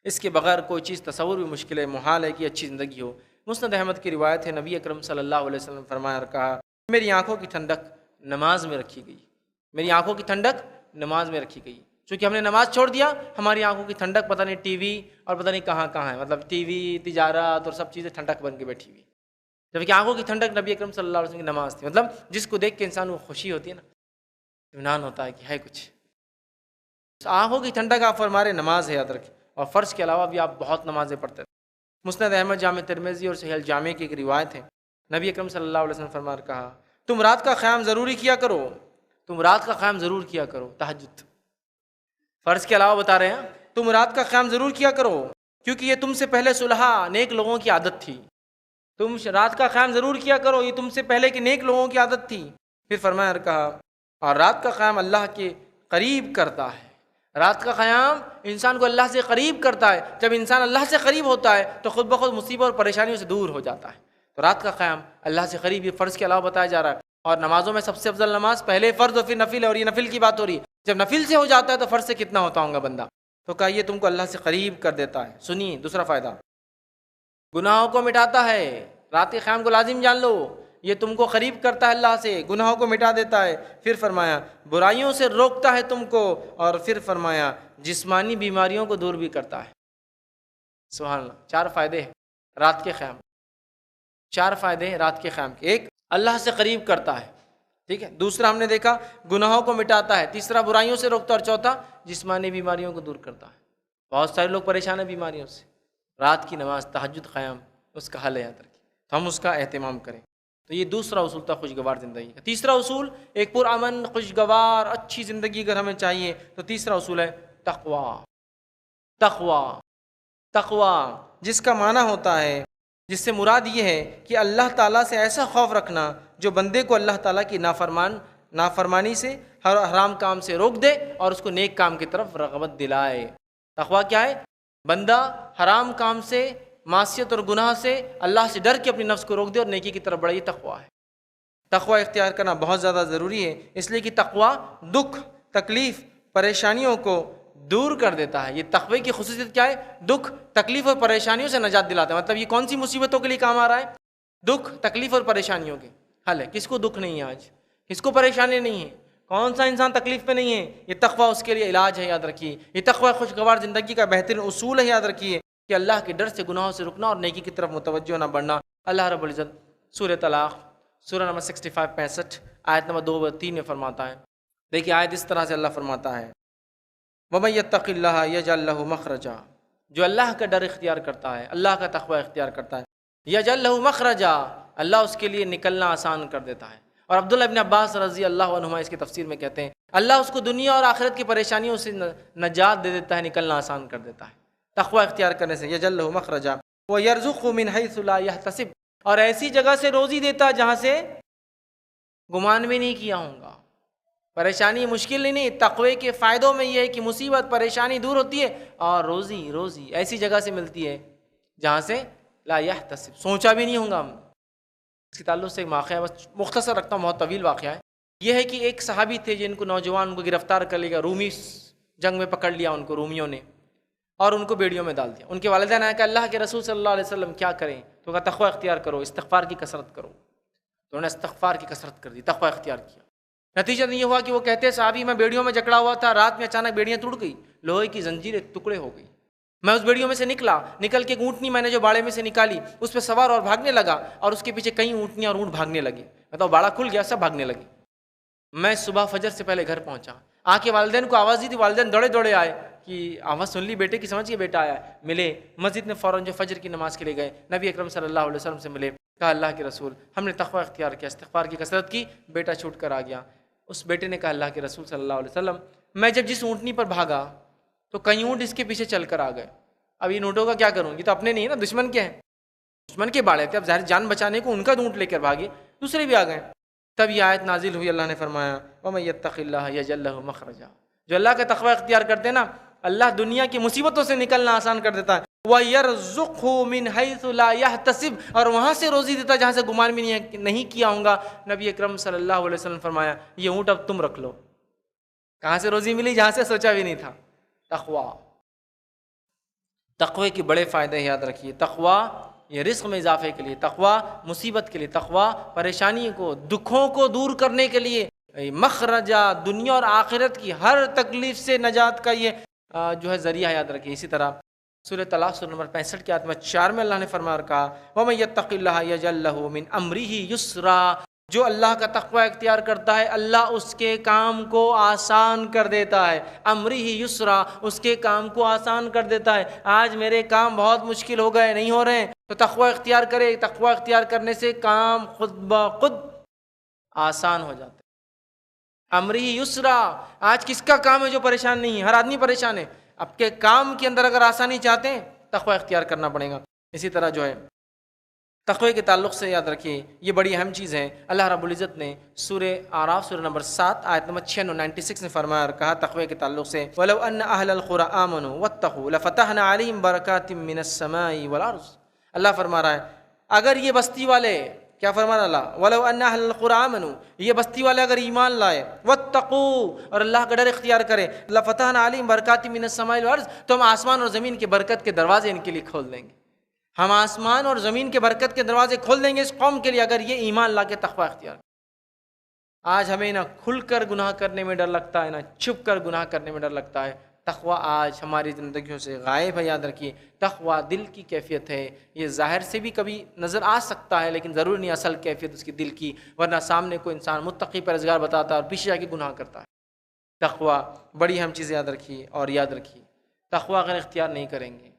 اس کے بغیر کوئی چیز تصور بھی مشکل ہے، محال ہے کہ اچھی زندگی ہو. مسند احمد کی روایت ہے نبی اکرم صلی اللہ علیہ وسلم فرمایا اور کہا میری آنکھوں کی ٹھنڈک نماز میں رکھی گئی. میری آنکھوں کی ٹھنڈک نماز میں رکھی گئی. چونکہ ہم نے نماز چھوڑ دیا ہماری آنکھوں کی ٹھنڈک پتہ نہیں ٹی وی اور پتہ نہیں کہاں کہاں ہے. مطلب ٹی وی، تجارت اور سب چیزیں ٹھنڈک بن کے بیٹھی ہوئی. جبکہ آنکھوں کی ٹھنڈک نبی اکرم صلی اللہ علیہ وسلم کی نماز تھی. مطلب جس کو دیکھ کے انسان کو خوشی ہوتی ہے نا، اطمینان ہوتا ہے کہ ہے کچھ. آنکھوں کی ٹھنڈک آپ فرمارے نماز ہے، یاد رکھیں. اور فرض کے علاوہ بھی آپ بہت نمازیں پڑھتے تھے. مسند احمد جامع ترمذی اور صحیح الجامع کی ایک روایت ہے نبی اکرم صلی اللہ علیہ وسلم فرمایا کہا تم رات کا قیام ضروری کیا کرو. تم رات کا قیام ضرور کیا کرو. تہجد فرض کے علاوہ بتا رہے ہیں تم رات کا قیام ضرور کیا کرو کیونکہ یہ تم سے پہلے صلحاء نیک لوگوں کی عادت تھی. تم رات کا قیام ضرور کیا کرو، یہ تم سے پہلے کے نیک لوگوں کی عادت تھی. پھر فرمایا اور کہا اور رات کا قیام اللہ کے قریب کرتا ہے. رات کا قیام انسان کو اللہ سے قریب کرتا ہے. جب انسان اللہ سے قریب ہوتا ہے تو خود بخود مصیبت اور پریشانیوں سے دور ہو جاتا ہے. تو رات کا قیام اللہ سے قریب یہ فرض کے علاوہ بتایا جا رہا ہے. اور نمازوں میں سب سے افضل نماز پہلے فرض اور پھر نفل ہے، اور یہ نفل کی بات ہو رہی ہے. جب نفل سے ہو جاتا ہے تو فرض سے کتنا ہوتا ہوگا بندہ. تو کہا یہ تم کو اللہ سے قریب کر دیتا ہے. سنیے دوسرا فائدہ، گناہوں کو مٹاتا ہے. رات کے قیام کو لازم جان لو، یہ تم کو قریب کرتا ہے اللہ سے، گناہوں کو مٹا دیتا ہے. پھر فرمایا برائیوں سے روکتا ہے تم کو، اور پھر فرمایا جسمانی بیماریوں کو دور بھی کرتا ہے. سبحان اللہ. 4 فائدے ہیں رات کے قیام، 4 فائدے ہیں رات کے قیام کے. ایک، اللہ سے قریب کرتا ہے، ٹھیک ہے. دوسرا ہم نے دیکھا گناہوں کو مٹاتا ہے. تیسرا برائیوں سے روکتا ہے. اور چوتھا جسمانی بیماریوں کو دور کرتا ہے. بہت سارے لوگ پریشان ہیں بیماریوں سے. رات کی نماز، تہجد، قیام اس کا حل ہے، یاد رکھیے. تو ہم اس کا اہتمام کریں. تو یہ دوسرا اصول تھا خوشگوار زندگی کا. تیسرا اصول، ایک پرامن خوشگوار اچھی زندگی اگر ہمیں چاہیے تو تیسرا اصول ہے تقوی. تقوی، تقوی جس کا معنی ہوتا ہے، جس سے مراد یہ ہے کہ اللہ تعالیٰ سے ایسا خوف رکھنا جو بندے کو اللہ تعالیٰ کی نافرمانی سے، حرام کام سے روک دے اور اس کو نیک کام کی طرف رغبت دلائے. تقوی کیا ہے؟ بندہ حرام کام سے، معصیت اور گناہ سے اللہ سے ڈر کے اپنی نفس کو روک دے اور نیکی کی طرف بڑھے. یہ تقوی ہے. تقوی اختیار کرنا بہت زیادہ ضروری ہے، اس لیے کہ تقوی دکھ، تکلیف، پریشانیوں کو دور کر دیتا ہے. یہ تقوی کی خصوصیت کیا ہے؟ دکھ، تکلیف اور پریشانیوں سے نجات دلاتا ہے. مطلب یہ کون سی مصیبتوں کے لیے کام آ رہا ہے؟ دکھ، تکلیف اور پریشانیوں کے حل ہے. کس کو دکھ نہیں ہے آج؟ کس کو پریشانی نہیں ہے؟ کون سا انسان تکلیف پہ نہیں ہے؟ یہ تقوی اس کے لیے علاج ہے، یاد رکھیے. یہ تقوی خوشگوار زندگی کا بہترین اصول ہے، یاد رکھیے کہ اللہ کے ڈر سے، گناہوں سے رکنا اور نیکی کی طرف متوجہ نہ بڑھنا. اللہ رب العزت سورہ طلاق، سورہ نمبر 65 65 آیت نمبر 2 و 3 میں فرماتا ہے. دیکھیے آیت اس طرح سے اللہ فرماتا ہے وَمَن يَتَّقِ اللَّهَ يَجْعَل لَّهُ مَخْرَجًا. جو اللہ کا ڈر اختیار کرتا ہے، اللہ کا تقوی اختیار کرتا ہے، يَجْعَل لَّهُ مَخْرَجًا، اللہ اس کے لیے نکلنا آسان کر دیتا ہے. اور عبداللہ ابن عباس رضی اللہ عنہما اس کی تفسیر میں کہتے ہیں اللہ اس کو دنیا اور آخرت کی پریشانیوں سے نجات دے دیتا ہے، نکلنا آسان کر دیتا ہے تقوی اختیار کرنے سے. يَجْعَل لَّهُ مَخْرَجًا وَيَرْزُقْهُ مِنْ حَيْثُ لَا يَحْتَسِبُ، اور ایسی جگہ سے روزی دیتا جہاں سے گمان بھی نہیں کیا ہوں گا. پریشانی مشکل ہی نہیں. تقوی کے فائدوں میں یہ ہے کہ مصیبت، پریشانی دور ہوتی ہے اور روزی ایسی جگہ سے ملتی ہے جہاں سے لا یحتسب، سوچا بھی نہیں ہوں گا ہم. اس کے تعلق سے ایک واقعہ بس مختصر رکھتا ہوں، بہت طویل واقعہ ہے. یہ ہے کہ ایک صحابی تھے جن کو نوجوان کو گرفتار کر لیا، رومی جنگ میں پکڑ لیا ان کو رومیوں نے، اور ان کو بیڑیوں میں ڈال دیا. ان کے والدین آیا کہ اللہ کے رسول صلی اللہ علیہ وسلم کیا کریں؟ تو کہا تقوی اختیار کرو، استغفار کی کثرت کرو. تو انہوں نے استغفار کی کثرت کر دی، تقوی اختیار کیا. نتیجہ یہ ہوا کہ وہ کہتے صحابی میں بیڑیوں میں جکڑا ہوا تھا، رات میں اچانک بیڑیاں ٹوٹ گئی، لوہے کی زنجیریں ٹکڑے ہو گئی. میں اس بیڑیوں میں سے نکل کے ایک اونٹنی میں نے جو باڑے میں سے نکالی اس پہ سوار اور بھاگنے لگا، اور اس کے پیچھے کئی اونٹنیاں اور اونٹ بھاگنے لگے. مطلب باڑا کھل گیا، سب بھاگنے لگے. میں صبح فجر سے پہلے گھر پہنچا، آ کے والدین کو آواز دی تھی، والدین دوڑے آئے کہ آواز سن لی بیٹے کی، سمجھ کے بیٹا آیا ہے. ملے مسجد میں فوراً جو فجر کی نماز کے لیے گئے، نبی اکرم صلی اللہ علیہ وسلم سے ملے. کہا اللہ کے رسول ہم نے تقوی اختیار کیا، استغفار کی کثرت کی، بیٹا چھوٹ کر آ گیا. اس بیٹے نے کہا اللہ کے رسول صلی اللہ علیہ وسلم میں جب جس اونٹنی پر بھاگا تو کئی اونٹ اس کے پیچھے چل کر آ گئے. اب ان اونٹوں کا کیا کروں؟ یہ تو اپنے نہیں ہے نا، دشمن کے ہیں، دشمن کے باڑے تھے. اب ظاہر جان بچانے کو ان کا اونٹ لے کر بھاگے، دوسرے بھی آ گئے. تب یہ آیت نازل ہوئی، اللہ نے فرمایا وَمَن يَتَّقِ اللَّهَ يَجْعَل لَّهُ مَخْرَجًا. جو اللہ کا تقوی اختیار کرتے ہیں نا، اللہ دنیا کی مصیبتوں سے نکلنا آسان کر دیتا ہے. وَيَرْزُقْهُ مِنْ حَيْثُ لَا يَحْتَسِبُ، اور وہاں سے روزی دیتا جہاں سے گمان بھی نہیں کیا ہوں گا. نبی اکرم صلی اللہ علیہ وسلم فرمایا یہ اونٹ اب تم رکھ لو. کہاں سے روزی ملی؟ جہاں سے سوچا بھی نہیں تھا. تقوی کے بڑے فائدے یاد رکھیے. تقوی یہ رزق میں اضافے کے لیے، تقوی مصیبت کے لیے، تقوی پریشانی کو، دکھوں کو دور کرنے کے لیے، مخرجہ دنیا اور آخرت کی ہر تکلیف سے نجات کا یہ جو ہے ذریعہ یاد رکھیے. اسی طرح سورہ طلاق سورہ نمبر 65 کی آیت نمبر 4 میں اللہ نے فرمایا اور کہا وَمَن يَتَّقِ اللَّهَ يَجْعَل لَّهُ مِنْ أَمْرِهِ يُسْرًا. جو اللہ کا تقوی اختیار کرتا ہے اللہ اس کے کام کو آسان کر دیتا ہے. امرہ یسرا، اس کے کام کو آسان کر دیتا ہے. آج میرے کام بہت مشکل ہو گئے، نہیں ہو رہے ہیں، تو تقوی اختیار کرے. تقوی اختیار کرنے سے کام خود بخود آسان ہو جاتے. امرہ یسرا، آج کس کا کام ہے جو پریشان نہیں ہے؟ ہر آدمی پریشان ہے. آپ کے کام کے اندر اگر آسانی چاہتے ہیں تقوی اختیار کرنا پڑے گا. اسی طرح جو ہے تقوی کے تعلق سے یاد رکھیے یہ بڑی اہم چیز ہے. اللہ رب العزت نے سورہ اعراف سورہ نمبر 7 آیت نمبر 96 میں فرمایا اور کہا تقوی کے تعلق سے وَلَوْ أَنَّ أَهْلَ الْقُرَىٰ آمَنُوا وَاتَّقُوا لَفَتَحْنَا عَلَيْهِمْ بَرَكَاتٍ مِّنَ السَّمَاءِ وَالْأَرْضِ. اللہ فرما رہا ہے اگر یہ بستی والے کیا فرمانا اللہ وَلَوْ أَنَّ أَهْلَ الْقُرَىٰ آمَنُوا، یہ بستی والے اگر ایمان لائے، وَاتَّقُوا، اور اللہ کا ڈر اختیار کرے، لَفَتَحْنَا عَلَيْهِمْ بَرَكَاتٍ مِّنَ السَّمَاءِ وَالْأَرْضِ، تو ہم آسمان اور زمین کے برکت کے دروازے ان کے لیے کھول دیں گے. ہم آسمان اور زمین کے برکت کے دروازے کھول دیں گے اس قوم کے لیے اگر یہ ایمان لا کے تقوی اختیار کرے. آج ہمیں نہ کھل کر گناہ کرنے میں ڈر لگتا ہے، نہ چھپ کر گناہ کرنے میں ڈر لگتا ہے. تقوی آج ہماری زندگیوں سے غائب ہے. یاد رکھیے تقوی دل کی کیفیت ہے. یہ ظاہر سے بھی کبھی نظر آ سکتا ہے لیکن ضرور نہیں اصل کیفیت اس کی دل کی، ورنہ سامنے کوئی انسان متقی پرہیزگار بتاتا ہے اور پیچھے جا کے گناہ کرتا ہے. تقوی بڑی اہم چیز یاد رکھیے. اور یاد رکھیے تقوی اگر اختیار نہیں کریں گے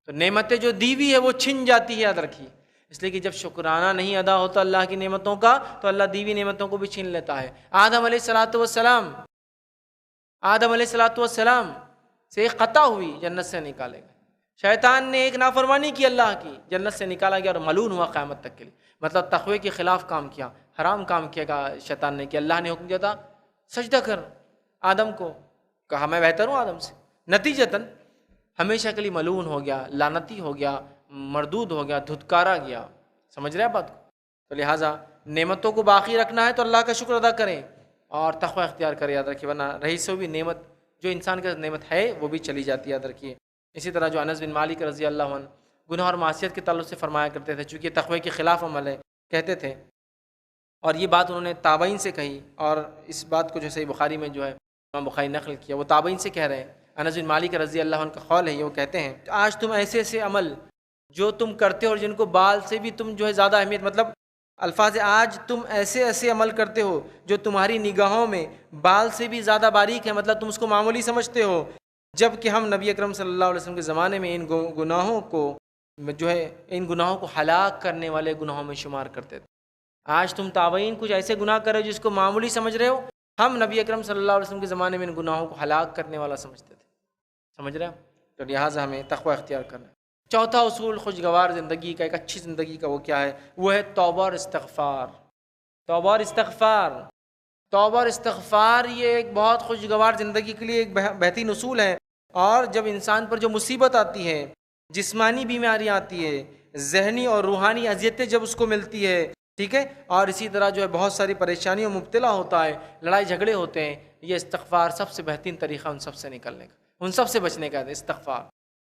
تو نعمتیں جو دی ہوئی ہے وہ چھن جاتی ہے. یاد رکھیے اس لیے کہ جب شکرانہ نہیں ادا ہوتا اللہ کی نعمتوں کا تو اللہ دیوی نعمتوں کو بھی چھین لیتا ہے. آدم علیہ السلام سے ایک خطا ہوئی، جنت سے نکالے گئے. شیطان نے ایک نافرمانی کی اللہ کی، جنت سے نکالا گیا اور ملعون ہوا قیامت تک کے لیے. مطلب تقوی کے خلاف کام کیا، حرام کام کیا شیطان نے کہ اللہ نے حکم دیا تھا سجدہ کر آدم کو، کہا میں بہتر ہوں آدم سے، نتیجتاً ہمیشہ کے لیے ملعون ہو گیا، لعنتی ہو گیا، مردود ہو گیا، دھتکارا گیا. سمجھ رہے ہیں بات کو؟ تو لہٰذا نعمتوں کو باقی رکھنا ہے تو اللہ کا شکر ادا کریں اور تقوی اختیار کریں. یاد رکھیے ورنہ رہی سو بھی نعمت جو انسان کے نعمت ہے وہ بھی چلی جاتی ہے. یاد رکھیے اسی طرح جو انس بن مالک رضی اللہ عنہ گناہ اور معصیت کے تعلق سے فرمایا کرتے تھے، چونکہ تقوی کے خلاف عمل ہے کہتے تھے، اور یہ بات انہوں نے تابعین سے کہی، اور اس بات کو جو صحیح بخاری میں جو ہے امام بخاری نقل کیا، وہ تابعین سے کہہ رہے ہیں. انس بن مالک رضی اللہ عنہ کا قول ہے، یہ وہ کہتے ہیں آج تم ایسے ایسے عمل جو تم کرتے ہو اور جن کو بال سے بھی تم جو ہے زیادہ اہمیت، مطلب الفاظ آج تم ایسے ایسے عمل کرتے ہو جو تمہاری نگاہوں میں بال سے بھی زیادہ باریک ہے، مطلب تم اس کو معمولی سمجھتے ہو، جب کہ ہم نبی اکرم صلی اللہ علیہ وسلم کے زمانے میں ان گناہوں کو جو ہے ان گناہوں کو ہلاک کرنے والے گناہوں میں شمار کرتے تھے. آج تم تابعین کچھ ایسے گناہ کر رہے ہو جس کو معمولی سمجھ رہے ہو، ہم نبی اکرم صلی اللہ علیہ وسلم کے زمانے میں ان گناہوں کو ہلاک کرنے والا سمجھتے تھے. سمجھ رہے ہیں؟ تو لہٰذا ہمیں تقوی اختیار کرنا ہے. چوتھا اصول خوشگوار زندگی کا، ایک اچھی زندگی کا، وہ کیا ہے؟ وہ ہے توبہ اور استغفار. توبہ اور استغفار. توبہ اور استغفار یہ ایک بہت خوشگوار زندگی کے لیے ایک بہترین اصول ہے. اور جب انسان پر جو مصیبت آتی ہے، جسمانی بیماری آتی ہے، ذہنی اور روحانی اذیتیں جب اس کو ملتی ہے، ٹھیک ہے، اور اسی طرح جو ہے بہت ساری پریشانیوں میں مبتلا ہوتا ہے، لڑائی جھگڑے ہوتے ہیں، یہ استغفار سب سے بہترین طریقہ ان سب سے نکلنے کا، ان سب سے بچنے کا ہے استغفار.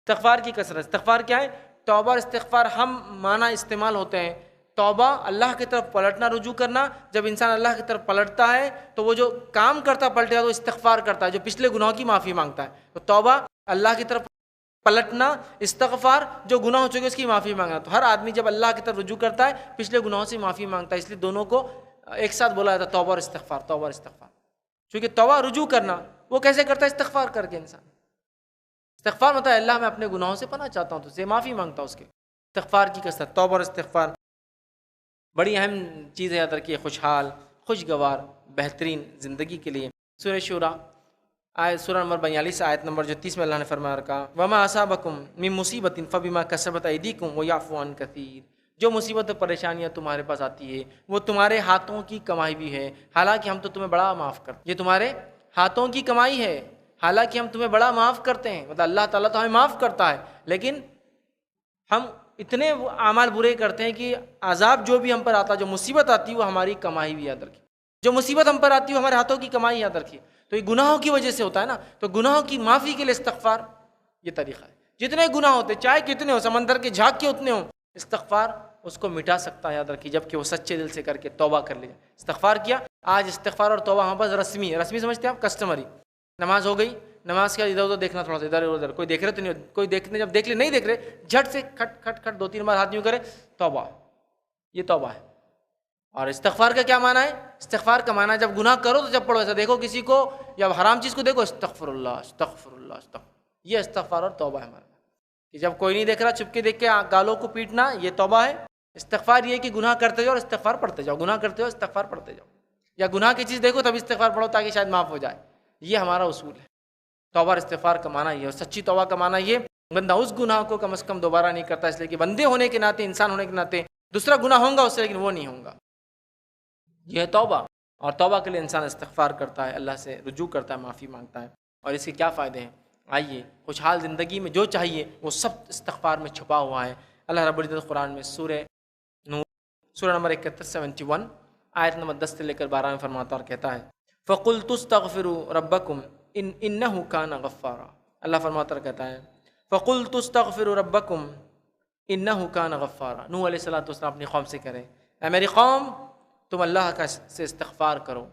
استغفار کی کثرت. استغفار کیا ہے؟ توبہ اور استغفار ہم معنی استعمال ہوتے ہیں. توبہ اللہ کی طرف پلٹنا، رجوع کرنا. جب انسان اللہ کی طرف پلٹتا ہے تو وہ جو کام کرتا پلٹے گا تو استغفار کرتا ہے، جو پچھلے گناہوں کی معافی مانگتا ہے. تو توبہ اللہ کی طرف پلٹنا، استغفار جو گناہ ہو چکے اس کی معافی مانگنا. تو ہر آدمی جب اللہ کی طرف رجوع کرتا ہے پچھلے گناہوں سے معافی مانگتا ہے، اس لیے دونوں کو ایک ساتھ بولا جاتا ہے توبہ اور استغفار. توبہ اور استغفار، چونکہ توبہ رجوع کرنا وہ کیسے کرتا ہے؟ استغفار کر کے. انسان استغفار مطلب اللہ میں اپنے گناہوں سے پناہ چاہتا ہوں، تو سے معافی مانگتا ہوں اس کے. استغفار کی کثرت. توبہ اور استغفار بڑی اہم چیز ہے. یاد رکھیے خوشحال، خوشگوار، بہترین زندگی کے لیے. سورہ شورا آیت سورہ نمبر 42 آیت نمبر جو 30 میں اللہ نے فرمایا رکھا وما اصابکم من مصیبت فبما کسبت ایدیکم ویعفو عن کثیر. جو مصیبت و پریشانیاں تمہارے پاس آتی ہے وہ تمہارے ہاتھوں کی کمائی بھی ہے، حالانکہ ہم تو تمہیں بڑا معاف کرتے ہیں. یہ تمہارے ہاتھوں کی کمائی ہے، حالانکہ ہم تمہیں بڑا معاف کرتے ہیں. مطلب اللہ تعالیٰ تو ہمیں معاف کرتا ہے لیکن ہم اتنے اعمال برے کرتے ہیں کہ عذاب جو بھی ہم پر آتا ہے، جو مصیبت آتی ہے وہ ہماری کمائی بھی یاد رکھیے. جو مصیبت ہم پر آتی ہے وہ ہمارے ہاتھوں کی کمائی یاد رکھیے. تو یہ گناہوں کی وجہ سے ہوتا ہے نا. تو گناہوں کی معافی کے لیے استغفار یہ طریقہ ہے. جتنے گناہ ہوتے چاہے کتنے ہو، سمندر کے جھاگ کے اتنے ہوں، استغفار اس کو مٹا سکتا ہے. یاد رکھیے جب کہ وہ سچے دل سے کر کے توبہ کر لے. استغفار کیا. آج استغفار اور توبہ ہم بس رسمی سمجھتے ہیں آپ، کسٹمری. نماز ہو گئی، نماز کے ادھر ادھر دیکھنا، تھوڑا سا ادھر ادھر، کوئی دیکھ رہے تو نہیں، کوئی دیکھنے جب دیکھ لے نہیں دیکھ رہے جھٹ سے کھٹ کھٹ کھٹ 2-3 بار ہاتھ یوں کرے، توبہ. یہ توبہ ہے. اور استغفار کا کیا معنی ہے؟ استغفار کا معنی ہے جب گناہ کرو تو جب پڑھو، ایسا دیکھو کسی کو یا حرام چیز کو دیکھو، استغفر اللہ استغفر اللہ استغفر. یہ استغفار اور توبہ ہے ہمارا. کہ جب کوئی نہیں دیکھ رہا چھپ کے دیکھ کے گالوں کو پیٹنا، یہ توبہ ہے. استغفار یہ کہ گناہ کرتے جاؤ اور استغفار پڑھتے جاؤ، گناہ کرتے جاؤ استغفار پڑھتے جاؤ، یا گناہ کی چیز دیکھو تب استغفار پڑھو تاکہ شاید معاف ہو جائے. یہ ہمارا اصول ہے. توبہ اور استغفار کا معنی یہ، اور سچی توبہ کا معنی یہ بندہ اس گناہ کو کم از کم دوبارہ نہیں کرتا، اس لیے کہ بندے ہونے کے ناطے، انسان ہونے کے ناطے دوسرا گناہ ہوگا اس سے لیکن وہ نہیں ہوگا. یہ ہے توبہ. اور توبہ کے لیے انسان استغفار کرتا ہے، اللہ سے رجوع کرتا ہے، معافی مانگتا ہے. اور اس کے کیا فائدے ہیں؟ آئیے خوشحال زندگی میں جو چاہیے وہ سب استغفار میں چھپا ہوا ہے. اللہ رب العزت قرآن میں سورہ نور سورہ نمبر 71 71 آیت نمبر 10 سے لے کر 12 میں فرماتا اور کہتا ہے فَقُلْتُ اسْتَغْفِرُوا رَبَّكُمْ إِنَّهُ كَانَ غَفَّارًا. اللہ فرماتا اور کہتا ہے فَقُلْتُ اسْتَغْفِرُوا رَبَّكُمْ إِنَّهُ كَانَ غَفَّارًا. نوح علیہ السلام اپنی قوم سے کرے اے میری قوم تم اللہ کا سے استغفار کرو،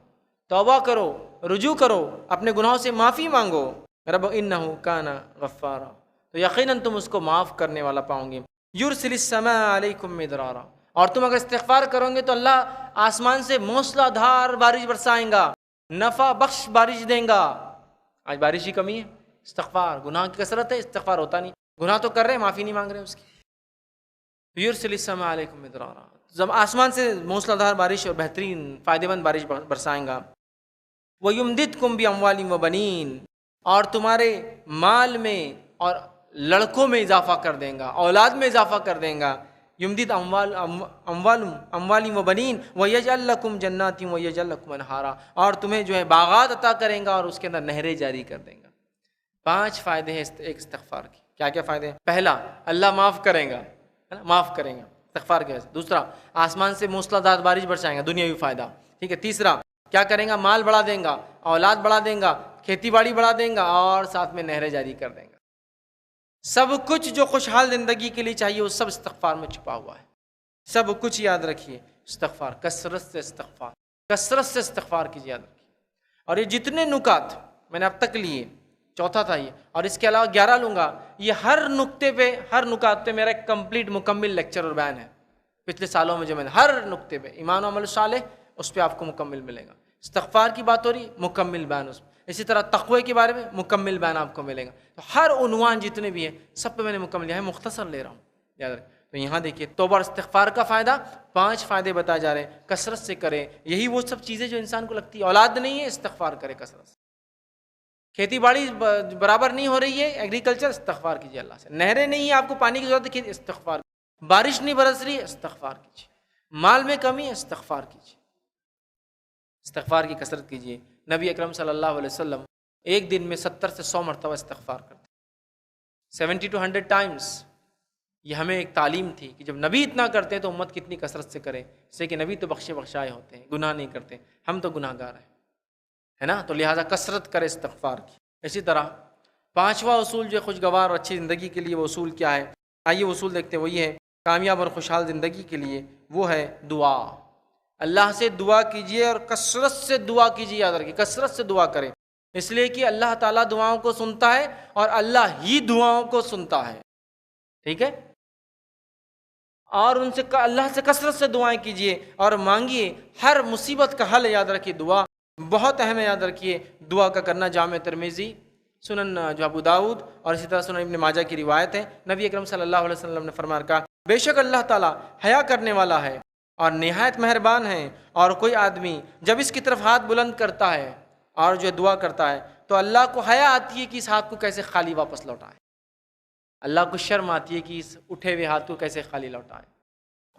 توبہ کرو، رجوع کرو، اپنے گناہوں سے معافی مانگو. رب انہ کان غفارا، تو یقیناً تم اس کو معاف کرنے والا پاؤں گے. یرسل السماء علیکم مدرارا، اور تم اگر استغفار کرو گے تو اللہ آسمان سے موسلا دھار بارش برسائیں گا، نفع بخش بارش دیں گا. آج بارش کی کمی ہے، استغفار، گناہ کی کثرت ہے، استغفار ہوتا نہیں، گناہ تو کر رہے ہیں، معافی نہیں مانگ رہے اس کی. یرسل السماء علیکم مدرارا، جب آسمان سے موسلا دھار بارش اور بہترین فائدہ مند بارش برسائیں گا. وَيُمْدِدْكُمْ بِأَمْوَالٍ وَبَنِينَ، اور تمہارے مال میں اور لڑکوں میں اضافہ کر دیں گا، اولاد میں اضافہ کر دیں گا. یمدد اموال و بنین ویجعل لکم جنات ویجعل لکم انہارا، اور تمہیں جو ہے باغات عطا کریں گا اور اس کے اندر نہریں جاری کر دیں گا. 5 فائدے ہیں ایک استغفار کے. کیا کیا فائدے ہیں؟ پہلا، اللہ معاف کریں گا، معاف کریں گا استغفار کی وجہ سے. دوسرا، آسمان سے موسلا دھار بارش برسائیں گا، دنیاوی فائدہ، ٹھیک ہے. تیسرا کیا کریں گا؟ مال بڑھا دیں گا، اولاد بڑھا دیں گا، کھیتی باڑی بڑھا دیں گا، اور ساتھ میں نہریں جاری کر دیں گا. سب کچھ جو خوشحال زندگی کے لیے چاہیے وہ سب استغفار میں چھپا ہوا ہے. سب کچھ یاد رکھیے، استغفار، کثرت سے استغفار، کثرت سے استغفار کیجیے، یاد رکھیے. اور یہ جتنے نکات میں نے اب تک لیے، چوتھا تھا یہ، اور اس کے علاوہ 11 لوں گا، یہ ہر نقطے پہ، ہر نکات پہ میرا ایک کمپلیٹ مکمل لیکچر اور بیان ہے. پچھلے سالوں میں جو میں نے ہر نقطے پہ، ایمان و عمل صالح، اس پہ آپ کو مکمل ملے گا. استغفار کی بات ہو رہی، مکمل بیان اس میں. اسی طرح تقوی کے بارے میں مکمل بیان آپ کو ملے گا. تو ہر عنوان جتنے بھی ہیں سب پہ میں نے مکمل لیا ہے، مختصر لے رہا ہوں، یاد رکھیں. تو یہاں دیکھیے توبہ اور استغفار کا فائدہ، 5 فائدے بتائے جا رہے ہیں. کثرت سے کریں، یہی وہ سب چیزیں جو انسان کو لگتی ہے اولاد نہیں ہے، استغفار کرے کثرت سے. کھیتی باڑی برابر نہیں ہو رہی ہے، ایگریکلچر، استغفار کیجیے اللہ سے. نہریں نہیں ہیں، آپ کو پانی کی ضرورت ہے، استغفار. بارش نہیں برس رہی ہے، استغفار کیجیے. مال میں کمی ہے، استغفار کیجیے. استغفار کی کثرت کیجیے. نبی اکرم صلی اللہ علیہ وسلم ایک دن میں 70 سے 100 مرتبہ استغفار کرتے، 70 to 100 ٹائمز. یہ ہمیں ایک تعلیم تھی کہ جب نبی اتنا کرتے ہیں تو امت کتنی کثرت سے کرے. اس سے کہ نبی تو بخشے بخشائے ہوتے ہیں، گناہ نہیں کرتے، ہم تو گناہ گار ہیں، ہے نا. تو لہٰذا کثرت کرے استغفار کی. اسی طرح 5واں اصول جو خوشگوار اور اچھی زندگی کے لیے، وہ اصول کیا ہے؟ آئیے اصول دیکھتے ہیں. وہ یہ ہے کامیاب اور خوشحال زندگی کے لیے، وہ ہے دعا. اللہ سے دعا کیجیے اور کثرت سے دعا کیجیے. یاد رکھیے کثرت سے دعا کریں، اس لیے کہ اللہ تعالیٰ دعاؤں کو سنتا ہے اور اللہ ہی دعاؤں کو سنتا ہے، ٹھیک ہے. اور ان سے اللہ سے کثرت سے دعائیں کیجیے اور مانگیے. ہر مصیبت کا حل یاد رکھیے دعا بہت اہم ہے. یاد رکھیے دعا کا کرنا. جامع ترمذی، سنن جو ابو داؤد اور اسی طرح سنن ابن ماجہ کی روایت ہے. نبی اکرم صلی اللہ علیہ وسلم نے فرمایا کہا بے شک اللہ تعالیٰ حیا کرنے والا ہے اور نہایت مہربان ہے، اور کوئی آدمی جب اس کی طرف ہاتھ بلند کرتا ہے اور جو دعا کرتا ہے تو اللہ کو حیا آتی ہے کہ اس ہاتھ کو کیسے خالی واپس لوٹائے. اللہ کو شرم آتی ہے کہ اس اٹھے ہوئے ہاتھ کو کیسے خالی لوٹائے.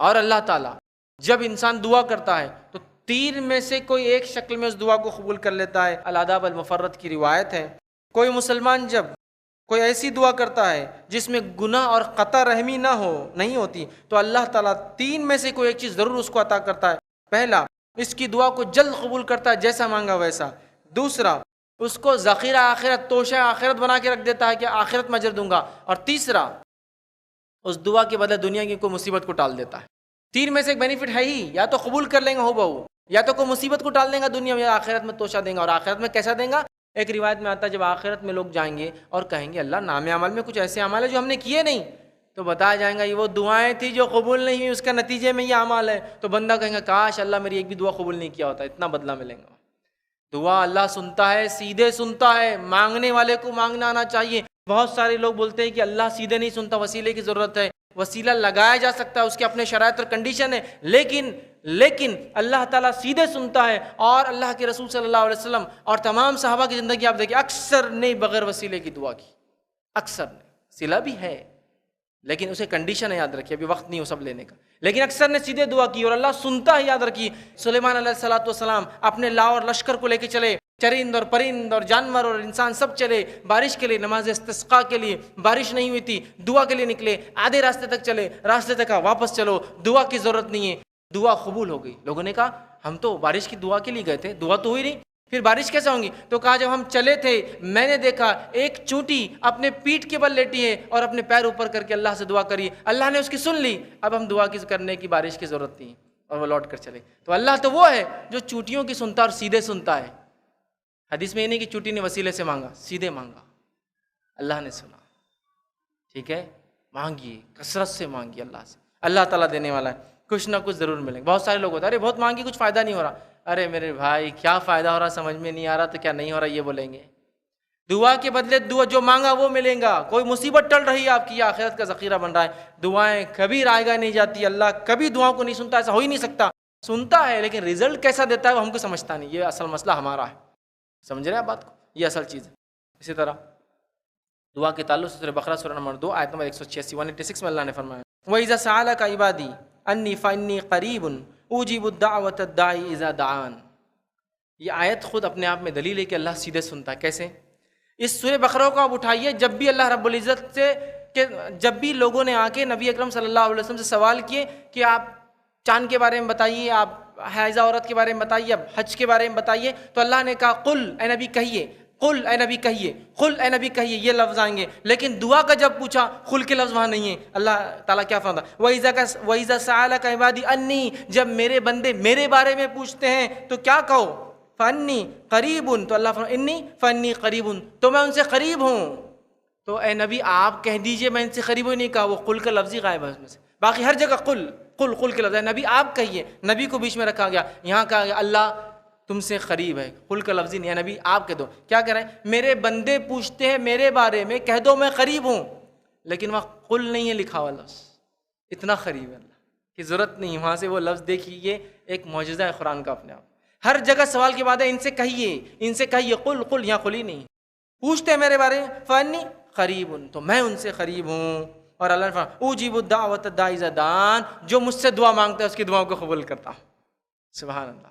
اور اللہ تعالیٰ جب انسان دعا کرتا ہے تو 3 میں سے کوئی ایک شکل میں اس دعا کو قبول کر لیتا ہے. الآداب المفرد کی روایت ہے کوئی مسلمان جب کوئی ایسی دعا کرتا ہے جس میں گناہ اور قطع رحمی نہیں ہوتی تو اللہ تعالیٰ 3 میں سے کوئی ایک چیز ضرور اس کو عطا کرتا ہے. پہلا، اس کی دعا کو جلد قبول کرتا ہے، جیسا مانگا ویسا. دوسرا، اس کو ذخیرہ آخرت، توشہ آخرت بنا کے رکھ دیتا ہے کہ آخرت میں اجر دوں گا. اور تیسرا، اس دعا کے بدلے دنیا کی کوئی مصیبت کو ٹال دیتا ہے. 3 میں سے ایک بینیفٹ ہے ہی، یا تو قبول کر لیں گے ہو بہو، یا تو کوئی مصیبت کو ٹال دیں گا دنیا میں، یا آخرت میں توشہ دیں گا. اور آخرت میں کیسا دیں گا؟ ایک روایت میں آتا ہے جب آخرت میں لوگ جائیں گے اور کہیں گے اللہ نام عمل میں کچھ ایسے اعمال ہے جو ہم نے کیے نہیں، تو بتایا جائیں گا یہ وہ دعائیں تھی جو قبول نہیں ہوئی، اس کا نتیجے میں یہ اعمال ہے. تو بندہ کہیں گا کاش اللہ میری ایک بھی دعا قبول نہیں کیا ہوتا، اتنا بدلہ ملیں گا. دعا اللہ سنتا ہے، سیدھے سنتا ہے. مانگنے والے کو مانگنا آنا چاہیے. بہت سارے لوگ بولتے ہیں کہ اللہ سیدھے نہیں سنتا، وسیلے کی ضرورت ہے. وسیلہ لگایا جا سکتا ہے، اس کے اپنے شرائط اور کنڈیشن ہے، لیکن اللہ تعالیٰ سیدھے سنتا ہے. اور اللہ کے رسول صلی اللہ علیہ وسلم اور تمام صحابہ کی زندگی آپ دیکھیں، اکثر نے بغیر وسیلے کی دعا کی. اکثر نے، وسیلہ بھی ہے لیکن اسے کنڈیشن ہے، یاد رکھیے ابھی وقت نہیں ہو سب لینے کا. لیکن اکثر نے سیدھے دعا کی اور اللہ سنتا ہے. یاد رکھیے سلیمان علیہ الصلوۃ والسلام اپنے لاؤ اور لشکر کو لے کے چلے، چرند اور پرند اور جانور اور انسان سب چلے بارش کے لیے، نماز استسقاء کے لیے. بارش نہیں ہوئی تھی، دعا کے لیے نکلے، آدھے راستے تک چلے، راستے تک واپس چلو، دعا کی ضرورت نہیں ہے. دعا قبول ہو گئی۔ لوگوں نے کہا ہم تو بارش کی دعا کے لیے گئے تھے، دعا تو ہوئی نہیں، پھر بارش کیسے ہوں گی؟ تو کہا جب ہم چلے تھے میں نے دیکھا ایک چونٹی اپنے پیٹھ کے بل لیٹی ہے اور اپنے پیر اوپر کر کے اللہ سے دعا کری، اللہ نے اس کی سن لی، اب ہم دعا کرنے کی بارش کی ضرورت نہیں، اور وہ لوٹ کر چلے۔ تو اللہ تو وہ ہے جو چونٹیوں کی سنتا اور سیدھے سنتا ہے۔ حدیث میں یہ نہیں کہ چونٹی نے وسیلے سے مانگا، سیدھے مانگا، اللہ نے سنا۔ ٹھیک ہے، مانگیے، کثرت سے مانگیے اللہ سے، اللہ تعالیٰ دینے والا ہے، کچھ نہ کچھ ضرور ملیں گے۔ بہت سارے لوگ ہوتے ہیں ارے بہت مانگی کچھ فائدہ نہیں ہو رہا، ارے میرے بھائی کیا فائدہ ہو رہا سمجھ میں نہیں آ رہا تو کیا نہیں ہو رہا یہ بولیں گے۔ دعا کے بدلے دعا جو مانگا وہ ملیں گا۔ کوئی مصیبت ٹل رہی ہے آپ کی، یا آخرت کا ذخیرہ بن رہا ہے، دعائیں کبھی رائے گاہ نہیں جاتی، اللہ کبھی دعاؤں کو نہیں سنتا، ایسا ہو ہی نہیں سکتا، سنتا ہے لیکن رزلٹ کیسا دیتا ہے وہ ہم کو سمجھتا نہیں، یہ اصل مسئلہ ہمارا ہے۔ سمجھ رہے ہیں آپ بات کو؟ یہ اصل چیز ہے۔ اسی طرح دعا کے تعلق سے سورہ بقرہ سورہ نمبر 2 آیت نمبر 186 186 میں اللہ نے فرمایا وَإِذَا سَأَلَكَ عِبَادِي أَنِّي فَإِنِّي قَرِيبٌ أُجِيبُ الدَّعْوَةَ الدَّاعِ إِذَا دَعَانِ۔ یہ آیت خود اپنے آپ میں دلیل ہے کہ اللہ سیدھے سنتا ہے۔ کیسے؟ اس سورہ بقرہ کو آپ اٹھائیے، جب بھی اللہ رب العزت سے کہ جب بھی لوگوں نے آ کے نبی اکرم صلی اللہ علیہ وسلم سے سوال کیے کہ آپ چاند کے بارے میں بتائیے، آپ حائضہ عورت کے بارے میں بتائیے، اب حج کے بارے میں بتائیے، تو اللہ نے کہا قل اے نبی کہیے، قل اے نبی کہیے، قل اے نبی کہیے، یہ لفظ آئیں گے۔ لیکن دعا کا جب پوچھا قل کے لفظ وہاں نہیں ہیں۔ اللہ تعالیٰ کیا فرماتا ہے وَإِذَا سَأَلَكَ عِبَادِي أَنِّي، جب میرے بندے میرے بارے میں پوچھتے ہیں تو کیا کہو؟ فَأَنِّي قَرِيبٌ، تو اللہ فرماتا ہے اِنِّي فَأَنِّي قَرِيبٌ، تو میں ان سے قریب ہوں۔ تو اے نبی آپ کہہ دیجئے میں ان سے قریب ہی نہیں کہا، وہ قل کا لفظ ہی غائب ہے اس میں سے، باقی ہر جگہ قل قل قل کے لفظ ہے۔ نبی آپ کہیے، نبی کو بیچ میں رکھا گیا، یہاں کہا گیا اللہ تم سے قریب ہے، قل کا لفظ ہی نہیں ہے، نبی آپ کہہ دو۔ کیا کہہ رہے ہیں؟ میرے بندے پوچھتے ہیں میرے بارے میں، کہہ دو میں قریب ہوں، لیکن وہاں قل نہیں ہے لکھا ہوا لفظ، اتنا قریب ہے اللہ کی ضرورت نہیں وہاں سے وہ لفظ دیکھیے، یہ ایک معجزہ ہے قرآن کا اپنے آپ۔ ہر جگہ سوال کے بعد ہے ان سے کہیے، ان سے کہیے قل قل، یہاں قل ہی نہیں، پوچھتے ہیں میرے بارے میں فانی قریب، تو میں ان سے قریب ہوں۔ اور اللہ نے فرمایا اجیب الدعوۃ الداعی اذا دعان، جو مجھ سے دعا مانگتا ہے اس کی دعاؤں کو قبول کرتا ہوں۔ سبحان اللہ۔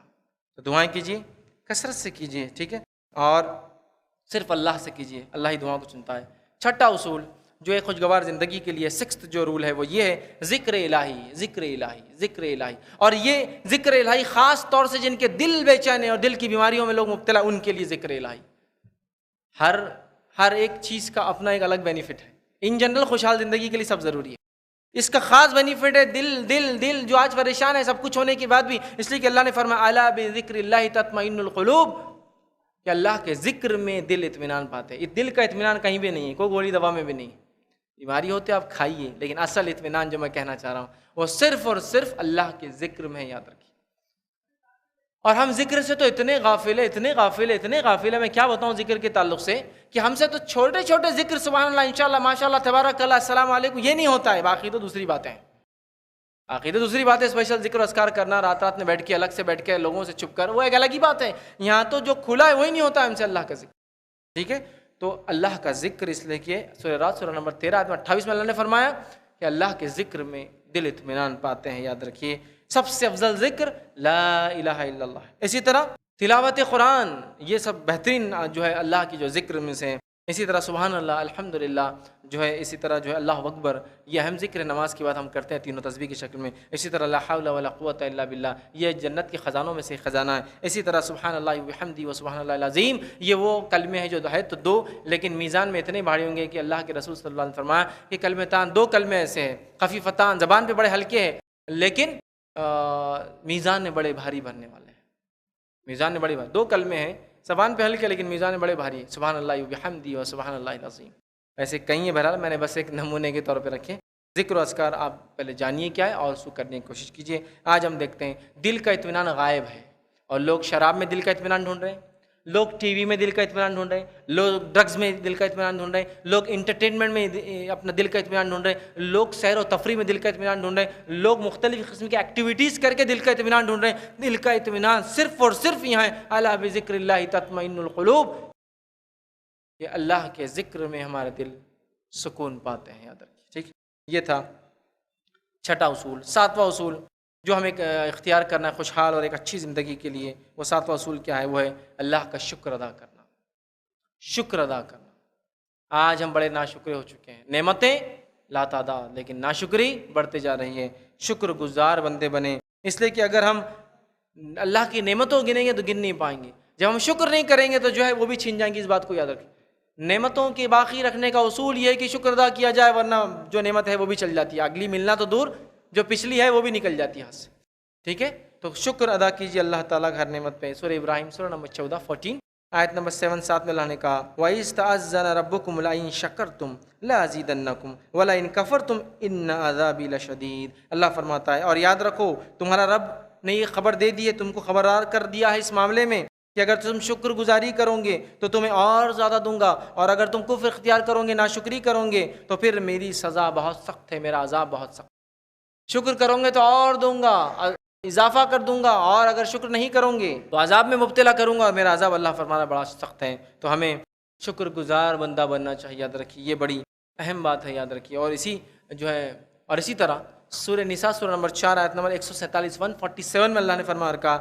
تو دعائیں کیجیے، کثرت سے کیجیے، ٹھیک ہے، اور صرف اللہ سے کیجیے، اللہ ہی دعاؤں کو چنتا ہے۔ چھٹا اصول جو ایک خوشگوار زندگی کے لیے سکسٹھ جو رول ہے وہ یہ ہے ذکر الہی، ذکر الہی، ذکر الہی۔ اور یہ ذکر الہی خاص طور سے جن کے دل بے چین ہیں اور دل کی بیماریوں میں لوگ مبتلا، ان کے لیے ذکر الہی۔ ہر ایک چیز کا اپنا ایک الگ بینیفٹ ہے، ان جنرل خوشحال زندگی کے لیے سب ضروری ہے، اس کا خاص بینیفٹ ہے دل جو آج پریشان ہے سب کچھ ہونے کے بعد بھی، اس لیے کہ اللہ نے فرمایا الا بذکر اللہ تطمئن القلوب، کہ اللہ کے ذکر میں دل اطمینان پاتے ہیں۔ دل کا اطمینان کہیں بھی نہیں ہے، کوئی گولی دوا میں بھی نہیں ہے۔ بیماری ہوتے آپ کھائیے، لیکن اصل اطمینان جو میں کہنا چاہ رہا ہوں وہ صرف اور صرف اللہ کے ذکر میں ہے، یاد رکھیے۔ اور ہم ذکر سے تو اتنے غافل ہیں، میں کیا بتاؤں ذکر کے تعلق سے، کہ ہم سے تو چھوٹے چھوٹے ذکر سبحان اللہ انشاءاللہ ماشاءاللہ تبارک اللہ السلام علیکم یہ نہیں ہوتا ہے، باقی تو دوسری باتیں ہیں، اسپیشل ذکر و اذکار کرنا، رات میں بیٹھ کے الگ سے بیٹھ کے لوگوں سے چھپ کر، وہ ایک الگ ہی بات ہے۔ یہاں تو جو کھلا ہے وہی نہیں ہوتا ہم سے اللہ کا ذکر، ٹھیک ہے۔ تو اللہ کا ذکر اس لیے کہ سورہ رات سورہ نمبر 13 آیت 28 میں اللہ نے فرمایا کہ اللہ کے ذکر میں دل اطمینان پاتے ہیں، یاد رکھیے۔ سب سے افضل ذکر لا الہ الا اللہ۔ اسی طرح تلاوت قرآن، یہ سب بہترین جو ہے اللہ کی جو ذکر میں سے، اسی طرح سبحان اللہ الحمدللہ جو ہے، اسی طرح جو ہے اللہ اکبر، یہ اہم ذکر نماز کے بعد ہم کرتے ہیں تینوں تسبیح کی شکل میں۔ اسی طرح لا حول ولا قوت الا باللہ، یہ جنت کے خزانوں میں سے خزانہ ہے۔ اسی طرح سبحان اللہ وبحمدہ و سبحان اللہ العظیم، یہ وہ کلمے ہیں جو ہے تو دو، لیکن میزان میں اتنے بھاری ہوں گے کہ اللہ کے رسول صلی اللہ علیہ وسلم نے فرمایا کہ کلمتان، دو کلمے ایسے ہیں خفیفتان، زبان پہ بڑے ہلکے ہیں لیکن میزان میں بڑے بھاری بننے والے ہیں، میزان میں بڑے بھاری، دو کلمے ہیں زبان پہ ہلکے لیکن میزان میں بڑے بھاری، سبحان اللہ وبحمدہ و سبحان اللہ العظیم۔ ایسے کئی ہیں، بہرحال میں نے بس ایک نمونے کے طور پہ رکھے۔ ذکر و اذکار آپ پہلے جانیے کیا ہے اور اس کو کرنے کی کوشش کیجیے۔ آج ہم دیکھتے ہیں دل کا اطمینان غائب ہے، اور لوگ شراب میں دل کا اطمینان ڈھونڈ رہے ہیں، لوگ ٹی وی میں دل کا اطمینان ڈھونڈ رہے ہیں، لوگ ڈرگز میں دل کا اطمینان ڈھونڈ رہے ہیں، لوگ انٹرٹینمنٹ میں اپنا دل کا اطمینان ڈھونڈ رہے ہیں، لوگ سیر و تفریح میں دل کا اطمینان ڈھونڈ رہے ہیں، لوگ مختلف قسم کی ایکٹیویٹیز کر کے دل کا اطمینان ڈھونڈ رہے ہیں۔ دل کا اطمینان صرف اور صرف یہاں ہے الا بذکر اللہ تطمئن القلوب، کہ اللہ کے ذکر میں ہمارے دل سکون پاتے ہیں، یاد رکھیے، ٹھیک۔ یہ تھا چھٹا اصول۔ ساتواں اصول جو ہمیں اختیار کرنا ہے خوشحال اور ایک اچھی زندگی کے لیے، وہ ساتواں اصول کیا ہے؟ وہ ہے اللہ کا شکر ادا کرنا، شکر ادا کرنا۔ آج ہم بڑے ناشکرے ہو چکے ہیں، نعمتیں لا تعداد لیکن ناشکری بڑھتے جا رہی ہے۔ شکر گزار بندے بنے، اس لیے کہ اگر ہم اللہ کی نعمتوں گنیں گے تو گن نہیں پائیں گے، جب ہم شکر نہیں کریں گے تو جو ہے وہ بھی چھین جائیں گی، اس بات کو یاد رکھیں۔ نعمتوں کی باقی رکھنے کا اصول یہ ہے کہ شکر ادا کیا جائے، ورنہ جو نعمت ہے وہ بھی چل جاتی ہے، اگلی ملنا تو دور، جو پچھلی ہے وہ بھی نکل جاتی ہے ہاتھ سے، ٹھیک ہے؟ تو شکر ادا کیجیے اللہ تعالیٰ کا ہر نعمت پہ۔ سورہ ابراہیم سورہ نمبر 14 آیت نمبر 7 میں اللہ نے کہا وَإِذْ تَعَذَّنَ رَبُّكُمْ لَئِن شَكَرْتُمْ لَأَزِيدَنَّكُمْ وَلَئِن كَفَرْتُمْ إِنَّ عَذَابِي لَشَدِيدٌ۔ اللہ فرماتا ہے اور یاد رکھو تمہارا رب نے یہ خبر دے دی ہے، تم کو خبردار کر دیا ہے اس معاملے میں کہ اگر تم شکر گزاری کرو گے تو تمہیں اور زیادہ دوں گا، اور اگر تم کفر اختیار کرو گے، ناشکری کرو گے تو پھر میری سزا بہت سخت ہے، میرا عذاب بہت سخت ہے۔ شکر کرو گے تو اور دوں گا، اضافہ کر دوں گا، اور اگر شکر نہیں کرو گے تو عذاب میں مبتلا کروں گا، اور میرا عذاب اللہ فرمانا بڑا سخت ہے۔ تو ہمیں شکر گزار بندہ بننا چاہیے، یاد رکھیے یہ بڑی اہم بات ہے، یاد رکھیے۔ اور اسی طرح سورہ نساء سورہ نمبر 4 آیت نمبر 147 میں اللہ نے فرمایا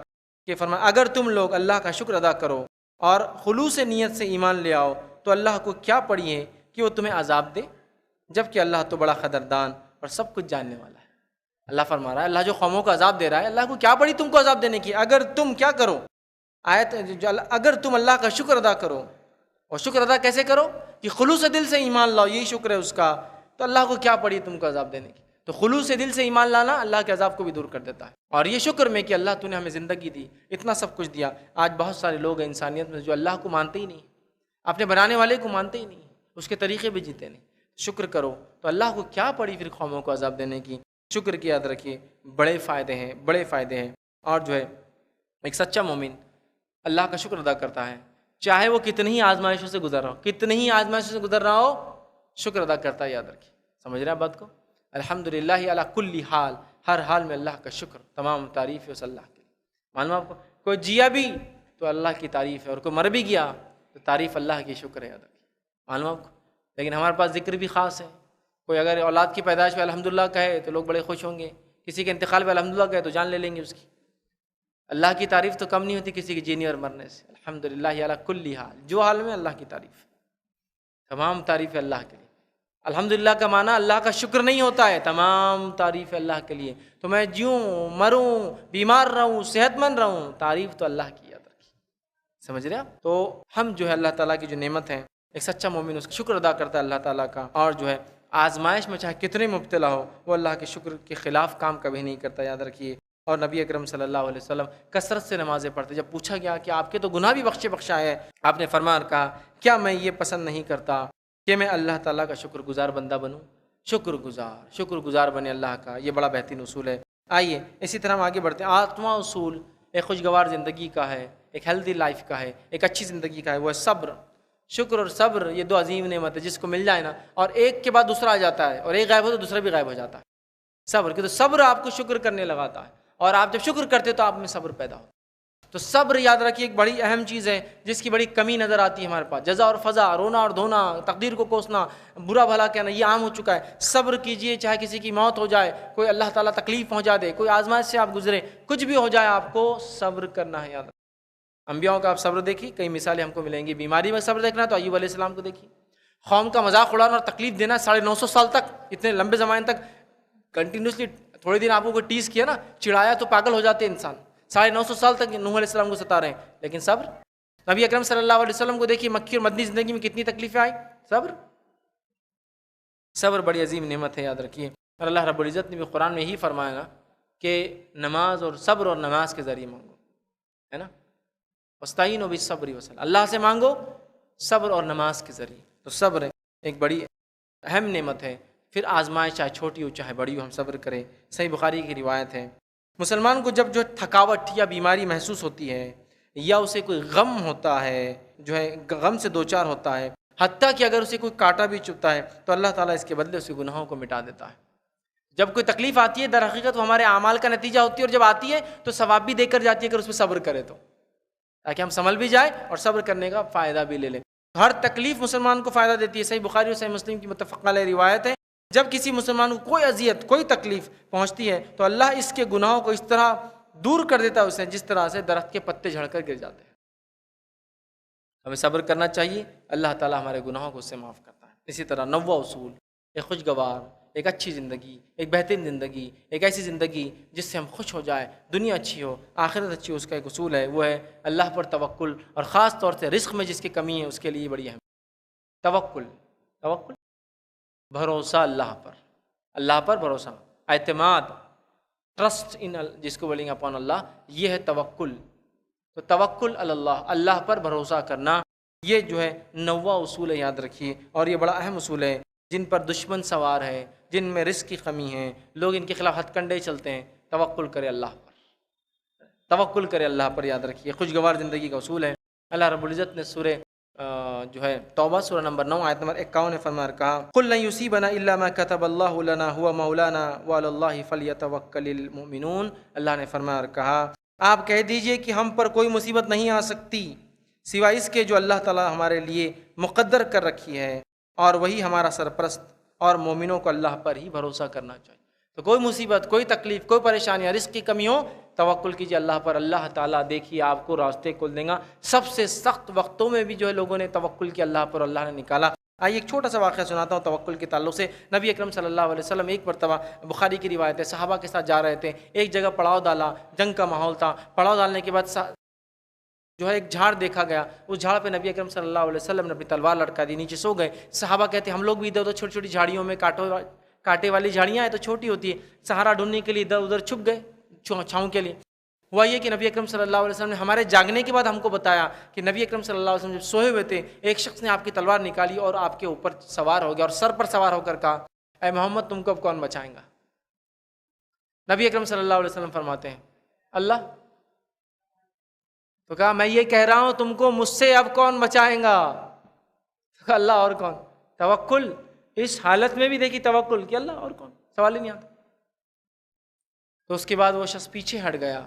اگر تم لوگ اللہ کا شکر ادا کرو اور خلوص نیت سے ایمان لے آؤ تو اللہ کو کیا پڑی ہے کہ وہ تمہیں عذاب دے، جبکہ اللہ تو بڑا قدردان اور سب کچھ جاننے والا ہے۔ اللہ فرما رہا ہے اللہ جو قوموں کو عذاب دے رہا ہے، اللہ کو کیا پڑی تم کو عذاب دینے کی، اگر تم کیا کرو، اگر تم اللہ کا شکر ادا کرو، اور شکر ادا کیسے کرو کہ خلوص دل سے ایمان لاؤ، یہی شکر ہے اس کا، تو اللہ کو کیا پڑی تم کو عذاب دینے کی۔ تو خلوص دل سے ایمان لانا اللہ کے عذاب کو بھی دور کر دیتا ہے، اور یہ شکر میں کہ اللہ تو نے ہمیں زندگی دی، اتنا سب کچھ دیا۔ آج بہت سارے لوگ ہیں انسانیت میں جو اللہ کو مانتے ہی نہیں، اپنے بنانے والے کو مانتے ہی نہیں، اس کے طریقے بھی جیتے نہیں۔ شکر کرو تو اللہ کو کیا پڑی پھر قوموں کو عذاب دینے کی۔ شکر کی یاد رکھیے بڑے فائدے ہیں، اور جو ہے ایک سچا مومن اللہ کا شکر ادا کرتا ہے، چاہے وہ کتنی ہی آزمائشوں سے گزر رہا ہو، شکر ادا کرتا ہے، یاد رکھیے۔ سمجھ رہے ہیں بات کو؟ الحمدللہ علی کل حال، ہر حال میں اللہ کا شکر، تمام تعریف ہے اس اللہ کی۔ معلوم آپ کو کوئی جیا بھی تو اللہ کی تعریف ہے، اور کوئی مر بھی گیا تو تعریف اللہ کی، شکر ہے، یاد رکھیے۔ معلوم آپ کو؟ لیکن ہمارے پاس ذکر بھی خاص ہے، کوئی اگر اولاد کی پیدائش پہ الحمدللہ کہے تو لوگ بڑے خوش ہوں گے، کسی کے انتقال پہ الحمدللہ کہے تو جان لے لیں گے اس کی۔ اللہ کی تعریف تو کم نہیں ہوتی کسی کی جینے اور مرنے سے۔ الحمدللہ علی کل حال، جو حال میں اللہ کی تعریف، تمام تعریف ہے اللہ کے لیے۔ الحمدللہ کا معنی اللہ کا شکر نہیں ہوتا ہے، تمام تعریف ہے اللہ کے لیے۔ تو میں جیوں، مروں، بیمار رہوں، صحت مند رہوں، تعریف تو اللہ کی، یاد رکھیے۔ سمجھ رہے آپ؟ تو ہم جو ہے اللہ تعالیٰ کی جو نعمت ہے، ایک سچا مومن اس کا شکر ادا کرتا ہے اللہ تعالیٰ کا، اور جو ہے آزمائش میں چاہے کتنے مبتلا ہو وہ اللہ کے شکر کے خلاف کام کبھی نہیں کرتا، یاد رکھیے۔ اور نبی اکرم صلی اللہ علیہ وسلم کثرت سے نمازیں پڑھتے۔ جب پوچھا گیا کہ آپ کے تو گناہ بھی بخشا ہے، آپ نے فرمان کہا کیا میں یہ پسند نہیں کرتا کہ میں اللہ تعالیٰ کا شکر گزار بندہ بنوں؟ شکر گزار بنے اللہ کا، یہ بڑا بہترین اصول ہے۔ آئیے اسی طرح ہم آگے بڑھتے ہیں۔ آٹھواں اصول ایک خوشگوار زندگی کا ہے، ایک ہیلدی لائف کا ہے، ایک اچھی زندگی کا ہے، وہ ہے صبر۔ شکر اور صبر یہ دو عظیم نعمت ہے، جس کو مل جائے نا، اور ایک کے بعد دوسرا آ جاتا ہے، اور ایک غائب ہو تو دوسرا بھی غائب ہو جاتا ہے۔ صبر کہ تو صبر آپ کو شکر کرنے لگاتا ہے، اور آپ جب شکر کرتے تو آپ میں صبر پیدا ہوتا ہے۔ تو صبر یاد رکھیے ایک بڑی اہم چیز ہے جس کی بڑی کمی نظر آتی ہے ہمارے پاس۔ جزا اور فضا، رونا اور دھونا، تقدیر کو کوسنا، برا بھلا کہنا، یہ عام ہو چکا ہے۔ صبر کیجئے، چاہے کسی کی موت ہو جائے، کوئی اللہ تعالیٰ تکلیف پہنچا دے، کوئی آزمائش سے آپ گزرے، کچھ بھی ہو جائے، آپ کو صبر کرنا ہے، یاد رکھیں۔ انبیاء کا آپ صبر دیکھیے، کئی مثالیں ہم کو ملیں گی۔ بیماری میں صبر دیکھنا تو ایوب علیہ السلام کو دیکھیے۔ قوم کا مذاق اڑانا اور تکلیف دینا 950 سال تک، اتنے لمبے زمانے تک کنٹینیوسلی، تھوڑے دن آپ کو کوئی ٹیز کیا نا، چڑھایا تو پاگل ہو جاتے انسان۔ 950 سال تک نوح علیہ السلام کو ستا رہے ہیں، لیکن صبر۔ نبی اکرم صلی اللہ علیہ وسلم کو دیکھیے، مکی اور مدنی زندگی میں کتنی تکلیفیں آئی، صبر بڑی عظیم نعمت ہے، یاد رکھیے۔ اور اللہ رب العزت نے بھی قرآن میں یہی فرمایا نا کہ نماز اور صبر اور نماز کے ذریعے مانگو، ہے نا، وَاسْتَعِینُوا بِالصَّبْرِ وَالصَّلَاةِ، اللہ سے مانگو صبر اور نماز کے ذریعے۔ تو صبر ایک بڑی اہم نعمت ہے۔ پھر آزمائش چاہے چھوٹی ہو چاہے بڑی ہو، ہم صبر کریں۔ صحیح بخاری کی روایت ہے، مسلمان کو جب جو تھکاوٹ یا بیماری محسوس ہوتی ہے، یا اسے کوئی غم ہوتا ہے، جو ہے غم سے دوچار ہوتا ہے، حتیٰ کہ اگر اسے کوئی کانٹا بھی چبھتا ہے تو اللہ تعالیٰ اس کے بدلے اس کے گناہوں کو مٹا دیتا ہے۔ جب کوئی تکلیف آتی ہے در حقیقت وہ ہمارے اعمال کا نتیجہ ہوتی ہے، اور جب آتی ہے تو ثواب بھی دے کر جاتی ہے اگر اس پہ صبر کرے تو، تاکہ ہم سنبھل بھی جائیں اور صبر کرنے کا فائدہ بھی لے لیں۔ ہر تکلیف مسلمان کو فائدہ دیتی ہے۔ صحیح بخاری اور صحیح مسلم کی متفق علیہ روایت ہے، جب کسی مسلمان کو کوئی اذیت، کوئی تکلیف پہنچتی ہے تو اللہ اس کے گناہوں کو اس طرح دور کر دیتا ہے اسے، جس طرح سے درخت کے پتے جھڑ کر گر جاتے ہیں۔ ہمیں صبر کرنا چاہیے، اللہ تعالیٰ ہمارے گناہوں کو اس سے معاف کرتا ہے۔ اسی طرح 9واں اصول ایک خوشگوار، ایک اچھی زندگی، ایک بہترین زندگی، ایک ایسی زندگی جس سے ہم خوش ہو جائے، دنیا اچھی ہو، آخرت اچھی ہو، اس کا ایک اصول ہے، وہ ہے اللہ پر توکل، اور خاص طور سے رزق میں جس کی کمی ہے اس کے لیے بڑی اہم توکل۔ توکل بھروسہ اللہ پر بھروسہ، اعتماد، ٹرسٹ ان، جس کو بولیں گے اپون اللہ، یہ ہے توکل۔ تو توکل اللہ، اللہ پر بھروسہ کرنا، یہ جو ہے 9واں اصول ہے، یاد رکھیے، اور یہ بڑا اہم اصول ہے۔ جن پر دشمن سوار ہے، جن میں رزق کی کمی ہے، لوگ ان کے خلاف ہتھ کنڈے چلتے ہیں، توکل کرے اللہ پر، توکل کرے اللہ پر، یاد رکھیے، خوشگوار زندگی کا اصول ہے۔ اللہ رب العزت نے سورہ جو ہے توبہ سورہ نمبر 9 آیت نمبر 51 میں فرمایا، کہا قل لن یصیبنا الا ما كتب الله لنا هو مولانا وعلى الله فليتوکل المؤمنون۔ اللہ نے فرمایا اور کہا، آپ کہہ دیجئے کہ ہم پر کوئی مصیبت نہیں آ سکتی سوائے اس کے جو اللہ تعالی ہمارے لیے مقدر کر رکھی ہے، اور وہی ہمارا سرپرست، اور مومنوں کو اللہ پر ہی بھروسہ کرنا چاہیے۔ تو کوئی مصیبت، کوئی تکلیف، کوئی پریشانی، رزق کی کمی ہو، توکل کیجیے اللہ پر، اللہ تعالیٰ دیکھیے آپ کو راستے کھول دیں گا۔ سب سے سخت وقتوں میں بھی جو ہے لوگوں نے توکل کیا اللہ پر، اللہ نے نکالا۔ آئیے ایک چھوٹا سا واقعہ سناتا ہوں توکل کے تعلق سے۔ نبی اکرم صلی اللہ علیہ وسلم ایک مرتبہ، بخاری کی روایت ہے، صحابہ کے ساتھ جا رہے تھے، ایک جگہ پڑاؤ ڈالا، جنگ کا ماحول تھا، پڑاؤ ڈالنے کے بعد جو ہے ایک جھاڑ دیکھا گیا، اس جھاڑ پہ نبی اکرم صلی اللہ علیہ وسلم نے اپنی تلوار لٹکا دی، نیچے سو گئے۔ صحابہ کہتے ہیں ہم لوگ بھی ادھر ادھر چھوٹی چھوٹی جھاڑیوں میں، کانٹے والی جھاڑیاں ہیں تو چھوٹی ہوتی ہے، سہارا ڈھونڈنے کے لیے ادھر ادھر چھپ گئے چھاؤں کے لیے۔ ہوا یہ کہ نبی اکرم صلی اللہ علیہ وسلم نے ہمارے جاگنے کے بعد ہم کو بتایا کہ نبی اکرم صلی اللہ علیہ وسلم جب سوئے ہوئے تھے، ایک شخص نے آپ کی تلوار نکالی اور آپ کے اوپر سوار ہو گیا، اور سر پر سوار ہو کر کہا، اے محمد تم کو اب کون بچائیں گا؟ نبی اکرم صلی اللہ علیہ وسلم فرماتے ہیں اللہ۔ تو کہا میں یہ کہہ رہا ہوں تم کو مجھ سے اب کون بچائیں گا؟ تو کہا اللہ اور کون؟ توکل، اس حالت میں بھی دیکھی توکل کہ اللہ اور کون، سوال ہی نہیں آتا۔ تو اس کے بعد وہ شخص پیچھے ہٹ گیا،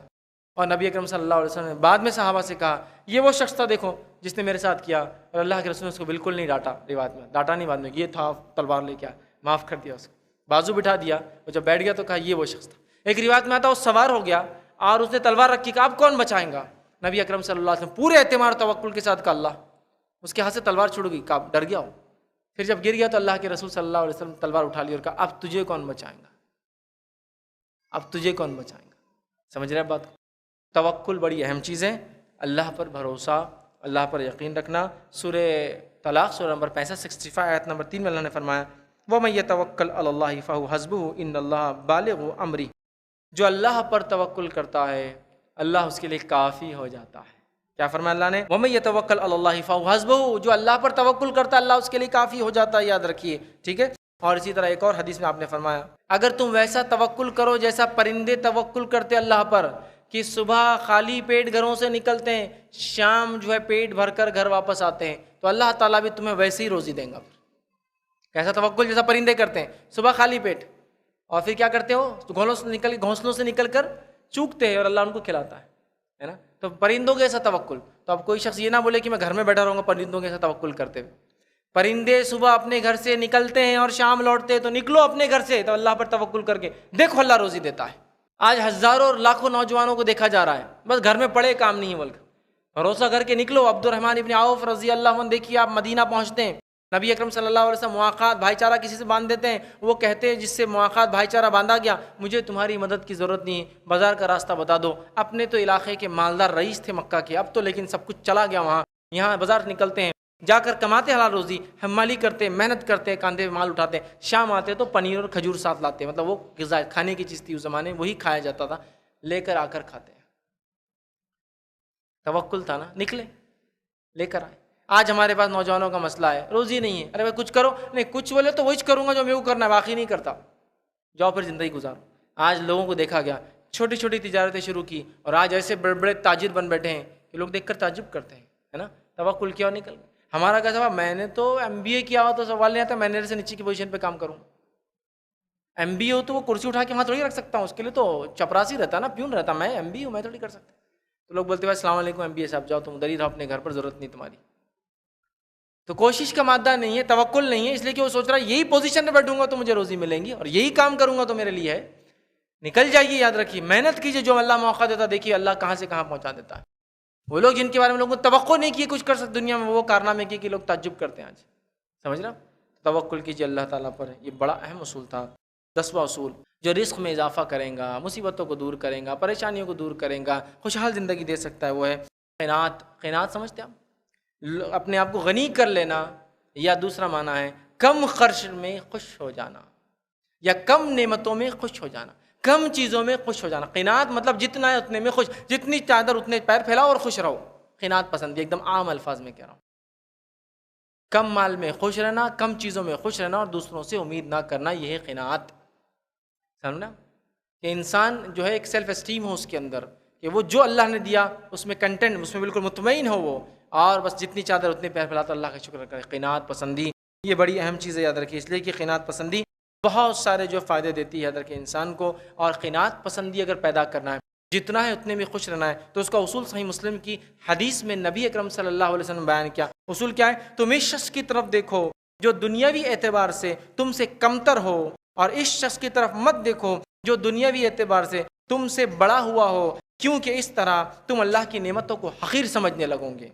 اور نبی اکرم صلی اللہ علیہ وسلم نے بعد میں صحابہ سے کہا یہ وہ شخص تھا دیکھو جس نے میرے ساتھ کیا، اور اللہ کے رسول نے اس کو بالکل نہیں ڈانٹا، روایت میں ڈانٹا نہیں، بعد میں یہ تھا تلوار لے کے آیا، معاف کر دیا، اس کو بازو بٹھا دیا، وہ جب بیٹھ گیا تو کہا یہ وہ شخص تھا۔ ایک روایت میں آتا وہ سوار ہو گیا اور اس نے تلوار رکھی، کہا اب کون بچائیں گا؟ نبی اکرم صلی اللہ علیہ وسلم پورے اعتماد توکل کے ساتھ کہا اللہ۔ اس کے ہاتھ سے تلوار چھوڑ گئی، کہا ڈر گیا ہو۔ پھر جب گر گیا تو اللہ کے رسول صلی اللہ علیہ وسلم تلوار اٹھا لی اور کہا اب تجھے کون بچائیں گا، اب تجھے کون بچائیں گا؟ سمجھ رہے بات کو؟ توکل بڑی اہم چیز ہے، اللہ پر بھروسہ، اللہ پر یقین رکھنا۔ سورہ طلاق سورہ نمبر 65 آیت نمبر 3 میں اللہ نے فرمایا وَمَن يَتَوَکَّلْ عَلَى اللَّهِ فَهُوَ حَسْبُهُ إِنَّ اللَّهَ بَالِغُ أَمْرِهِ۔ جو اللہ پر توکل کرتا ہے اللہ اس کے لیے کافی ہو جاتا ہے۔ کیا فرمایا اللہ نے؟ وَمَن يَتَوَکَّلْ عَلَى اللَّهِ فَهُوَ حَسْبُهُ، جو اللہ پر توکل کرتا ہے اللہ اس کے لیے کافی ہو جاتا ہے، یاد رکھیے، ٹھیک ہے۔ اور اسی طرح ایک اور حدیث میں آپ نے فرمایا اگر تم ویسا توکل کرو جیسا پرندے توکل کرتے اللہ پر، کہ صبح خالی پیٹ گھروں سے نکلتے ہیں، شام جو ہے پیٹ بھر کر گھر واپس آتے ہیں، تو اللہ تعالیٰ بھی تمہیں ویسے ہی روزی دیں گا۔ کیسا توکل؟ جیسا پرندے کرتے ہیں، صبح خالی پیٹ اور پھر کیا کرتے ہو، گھونسلوں سے نکل کر چوکتے ہیں اور اللہ ان کو کھلاتا ہے نا۔ تو پرندوں کے ایسا توکل۔ تو اب کوئی شخص یہ نہ بولے کہ میں گھر میں بیٹھا رہوں گا پرندوں کے ایسا توکل کرتے ہوئے۔ پرندے صبح اپنے گھر سے نکلتے ہیں اور شام لوٹتے ہیں، تو نکلو اپنے گھر سے تو اللہ پر توکل کر کے دیکھو اللہ روزی دیتا ہے۔ آج ہزاروں اور لاکھوں نوجوانوں کو دیکھا جا رہا ہے بس گھر میں پڑے کام نہیں ہے، بلکہ بھروسہ کر کے نکلو۔ عبد الرحمن ابن عوف رضی اللہ عنہ دیکھیے، آپ مدینہ پہنچتے ہیں، نبی اکرم صلی اللہ علیہ وسلم مواقعات بھائی چارہ کسی سے باندھ دیتے ہیں، وہ کہتے ہیں جس سے مواقعات بھائی چارہ باندھا گیا مجھے تمہاری مدد کی ضرورت نہیں ہے، بازار کا راستہ بتا دو۔ اپنے تو علاقے کے مالدار رئیس تھے مکہ کے، اب تو لیکن سب کچھ چلا گیا وہاں، یہاں بازار نکلتے ہیں، جا کر کماتے حلال روزی، حمالی کرتے، محنت کرتے، کاندھے پہ مال اٹھاتے، شام آتے تو پنیر اور کھجور ساتھ لاتے، مطلب وہ غذا کھانے کی چیز تھی اس زمانے میں، وہی کھایا جاتا تھا، لے کر آ کر کھاتے ہیں۔ توکل تھا نا، نکلے لے کر آئے۔ آج ہمارے پاس نوجوانوں کا مسئلہ ہے روزی نہیں ہے، ارے بھائی کچھ کرو، نہیں کچھ بولے تو وہی کروں گا جو میں وہ کرنا ہے، باقی نہیں کرتا، جاؤ پھر زندگی گزارو۔ آج لوگوں کو دیکھا گیا چھوٹی چھوٹی تجارتیں شروع کی اور آج ایسے بڑے بڑے تاجر بن بیٹھے ہیں کہ لوگ دیکھ کر تعجب کرتے ہیں، ہے نا۔ توکل کیا نکل گیا۔ ہمارا کیا سوال، میں نے تو MBA کیا ہو تو سوال نہیں آتا مینیجر سے نیچے کی پوزیشن پہ کام کروں۔ MBA ہو تو وہ کرسی اٹھا کے وہاں تھوڑی رکھ سکتا ہوں، اس کے لیے تو چپراسی رہتا نا، پیون رہتا، میں MBA ہوں، میں تھوڑی کر سکتا۔ تو لوگ بولتے ہیں السلام علیکم MBA صاحب، جاؤ تم ادھر ہی رہو، اپنے گھر پر ضرورت نہیں تمہاری۔ تو کوشش کا مادہ نہیں ہے، توکل نہیں ہے، اس لیے کہ وہ سوچ رہا ہے یہی پوزیشن پہ بیٹھوں گا تو مجھے روزی ملیں گی اور یہی کام کروں گا تو میرے لیے ہے، نکل جائے گی۔ یاد رکھیے محنت کیجیے، جو اللہ موقع دیتا دیکھیے اللہ کہاں سے کہاں پہنچا دیتا ہے۔ وہ لوگ جن کے بارے میں لوگوں کو توقع نہیں کی کچھ کر سکتے دنیا میں، وہ کارنامے کیے کہ لوگ تعجب کرتے ہیں آج، سمجھ رہا۔ توکل کیجیے اللہ تعالیٰ پر، یہ بڑا اہم اصول تھا۔ 10واں اصول جو رزق میں اضافہ کریں گا، مصیبتوں کو دور کریں گا، پریشانیوں کو دور کریں گا، خوشحال زندگی دے سکتا ہے، وہ ہے قناعت۔ قناعت سمجھتے ہیں آپ؟ اپنے آپ کو غنی کر لینا، یا دوسرا معنی ہے کم خرچ میں خوش ہو جانا، یا کم نعمتوں میں خوش ہو جانا، کم چیزوں میں خوش ہو جانا۔ قناعت مطلب جتنا ہے اتنے میں خوش، جتنی چادر اتنے پیر پھیلاؤ اور خوش رہو۔ قناعت پسندی، ایک دم عام الفاظ میں کہہ رہا ہوں۔ کم مال میں خوش رہنا، کم چیزوں میں خوش رہنا، اور دوسروں سے امید نہ کرنا، یہ ہے قناعت۔ سمجھنا کہ انسان جو ہے ایک سیلف اسٹیم ہو اس کے اندر، کہ وہ جو اللہ نے دیا اس میں کنٹینٹ، اس میں بالکل مطمئن ہو وہ، اور بس جتنی چادر اتنے پیر پھیلاتا اللہ کا شکر کرے۔ قناعت پسندی یہ بڑی اہم چیز ہے، یاد رکھیے، اس لیے کہ قناعت پسندی بہت سارے جو فائدے دیتی ہے یاد رکھیے انسان کو۔ اور قناعت پسندی اگر پیدا کرنا ہے، جتنا ہے اتنے میں خوش رہنا ہے، تو اس کا اصول صحیح مسلم کی حدیث میں نبی اکرم صلی اللہ علیہ وسلم بیان کیا۔ اصول کیا ہے؟ تم اس شخص کی طرف دیکھو جو دنیاوی اعتبار سے تم سے کمتر ہو، اور اس شخص کی طرف مت دیکھو جو دنیاوی اعتبار سے تم سے بڑا ہوا ہو، کیونکہ اس طرح تم اللہ کی نعمتوں کو حقیر سمجھنے لگو گے۔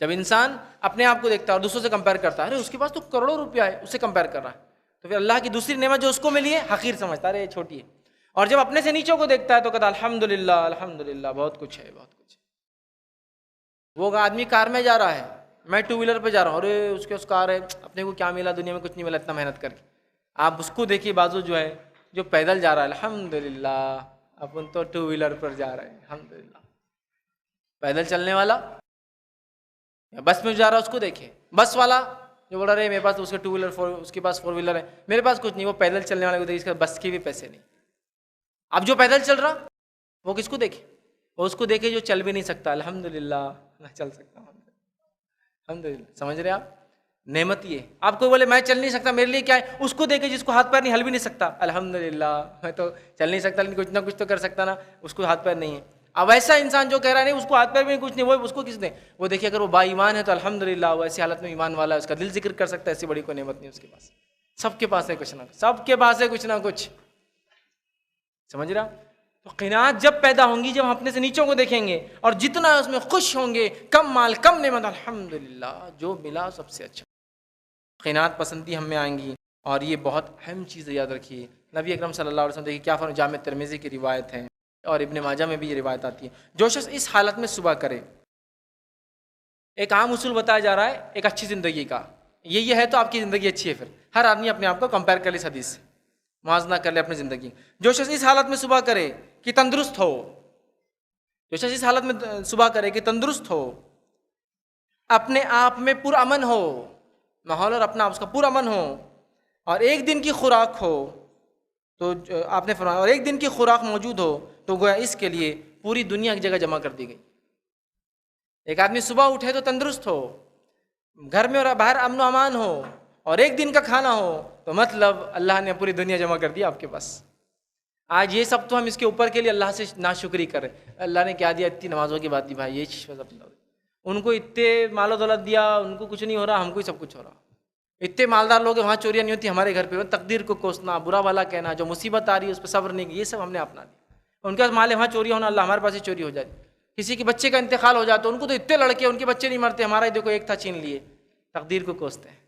جب انسان اپنے آپ کو دیکھتا ہے اور دوسروں سے کمپیئر کرتا ہے، ارے اس کے پاس تو کروڑوں روپیہ ہے، اس سے کمپیئر کر رہا ہے، تو پھر اللہ کی دوسری نعمت جو اس کو ملی ہے حقیر سمجھتا ہے، ارے یہ چھوٹی ہے۔ اور جب اپنے سے نیچوں کو دیکھتا ہے تو کہتا ہے الحمدللہ الحمدللہ، بہت کچھ ہے، بہت کچھ ہے۔ وہ آدمی کار میں جا رہا ہے، میں ٹو ویلر پہ جا رہا ہوں، ارے اس کے اس کار ہے، اپنے کو کیا ملا، دنیا میں کچھ نہیں ملا اتنا محنت کر کے۔ آپ اس کو دیکھیے بازو جو ہے جو پیدل جا رہا ہے، الحمدللہ، اپن تو ٹو ویلر پر جا رہے ہیں، الحمدللہ۔ پیدل چلنے والا بس میں جا رہا ہے، اس کو دیکھیں، بس والا جو بول رہا ہے میرے پاس اس کے ٹو ویلر اس کے پاس فور ویلر ہے، میرے پاس کچھ نہیں، وہ پیدل چلنے والے کو دیکھیں، اس کے بس کے بھی پیسے نہیں۔ اب جو پیدل چل رہا وہ کس کو دیکھے؟ وہ اس کو دیکھے جو چل بھی نہیں سکتا، الحمدللہ میں چل سکتا ہوں، الحمدللہ۔ سمجھ رہے آپ؟ نعمت یہ آپ کو بولے میں چل نہیں سکتا، میرے لیے کیا ہے؟ اس کو دیکھے جس کو ہاتھ پیر نہیں، ہل بھی نہیں سکتا، الحمدللہ میں تو چل نہیں سکتا لیکن کچھ نہ کچھ تو کر سکتا نا، اس کو ہاتھ پیر نہیں ہے۔ اب ایسا انسان جو کہہ رہا ہے نہیں اس کو ہاتھ پیر بھی کچھ نہیں، وہ اس کو کس نے؟ وہ دیکھیے اگر وہ با ایمان ہے تو الحمدللہ، وہ ایسی حالت میں ایمان والا ہے، اس کا دل ذکر کر سکتا ہے، ایسی بڑی کوئی نعمت نہیں اس کے پاس۔ سب کے پاس ہے کچھ نہ کچھ، سب کے پاس ہے کچھ نہ کچھ، سمجھ رہا؟ تو قناعت جب پیدا ہوں گی جب ہم اپنے سے نیچوں کو دیکھیں گے اور جتنا ہے اس میں خوش ہوں گے، کم مال کم نعمت، الحمدللہ جو ملا سب سے اچھا۔ قناعت پسندی ہم میں آئیں گی، اور یہ بہت اہم چیز ہے، یاد رکھیے۔ نبی اکرم صلی اللہ علیہ وسلم دیکھیے کیا فرمایا، جامع ترمذی کی روایت ہے اور ابن ماجہ میں بھی یہ روایت آتی ہے، جو شخص اس حالت میں صبح کرے، ایک عام اصول بتایا جا رہا ہے ایک اچھی زندگی کا، یہ ہے تو آپ کی زندگی اچھی ہے۔ پھر ہر آدمی اپنے آپ کو کمپیئر کر لے اس حدیث سے، موازنہ کر لے اپنی زندگی۔ جو شخص اس حالت میں صبح کرے کہ تندرست ہو، جو شخص اس حالت میں صبح کرے کہ تندرست ہو، اپنے آپ میں پرامن ہو، ماحول اور اپنا اس کا پرامن ہو، اور ایک دن کی خوراک ہو، تو آپ نے فرمایا اور ایک دن کی خوراک موجود ہو، تو گویا اس کے لیے پوری دنیا ایک جگہ جمع کر دی گئی۔ ایک آدمی صبح اٹھے تو تندرست ہو، گھر میں اور باہر امن و امان ہو، اور ایک دن کا کھانا ہو، تو مطلب اللہ نے پوری دنیا جمع کر دی آپ کے پاس۔ آج یہ سب تو ہم اس کے اوپر کے لیے اللہ سے ناشکری کریں، اللہ نے کیا دیا، اتنی نمازوں کی بات دی بھائی، یہ چیز ان کو اتنے مال و دولت دیا، ان کو کچھ نہیں ہو رہا، ہم کو ہی سب کچھ ہو رہا۔ اتنے مالدار لوگ وہاں چوریاں نہیں ہوتی، ہمارے گھر پہ تقدیر کو کوسنا، برا والا کہنا، جو مصیبت آ رہی ہے اس پہ صبر نہیں، یہ سب ہم نے اپنا دیا۔ ان کا مال ہے وہاں چوری ہونا، اللہ ہمارے پاس ہی چوری ہو جائے۔ کسی کے بچے کا انتقال ہو جاتا، ان کو تو اتنے لڑکے ان کے بچے نہیں مرتے، ہمارا ہی دیکھو ایک تھا چھین لیے، تقدیر کو کوستے ہیں۔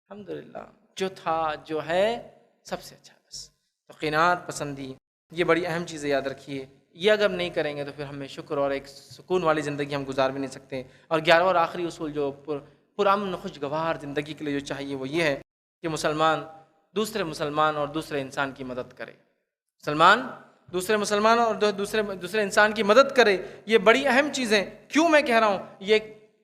الحمدللہ جو تھا جو ہے سب سے اچھا بس۔ تو قناعت پسندی یہ بڑی اہم چیز ہے، یاد رکھیے۔ یہ اگر ہم نہیں کریں گے تو پھر ہمیں شکر اور ایک سکون والی زندگی ہم گزار بھی نہیں سکتے۔ اور 11واں اور آخری اصول جو پرامن خوشگوار زندگی کے لیے جو چاہیے وہ یہ ہے کہ مسلمان دوسرے مسلمان اور دوسرے انسان کی مدد کرے۔ مسلمان دوسرے مسلمان اور دوسرے انسان کی مدد کرے، یہ بڑی اہم چیز ہے۔ کیوں میں کہہ رہا ہوں یہ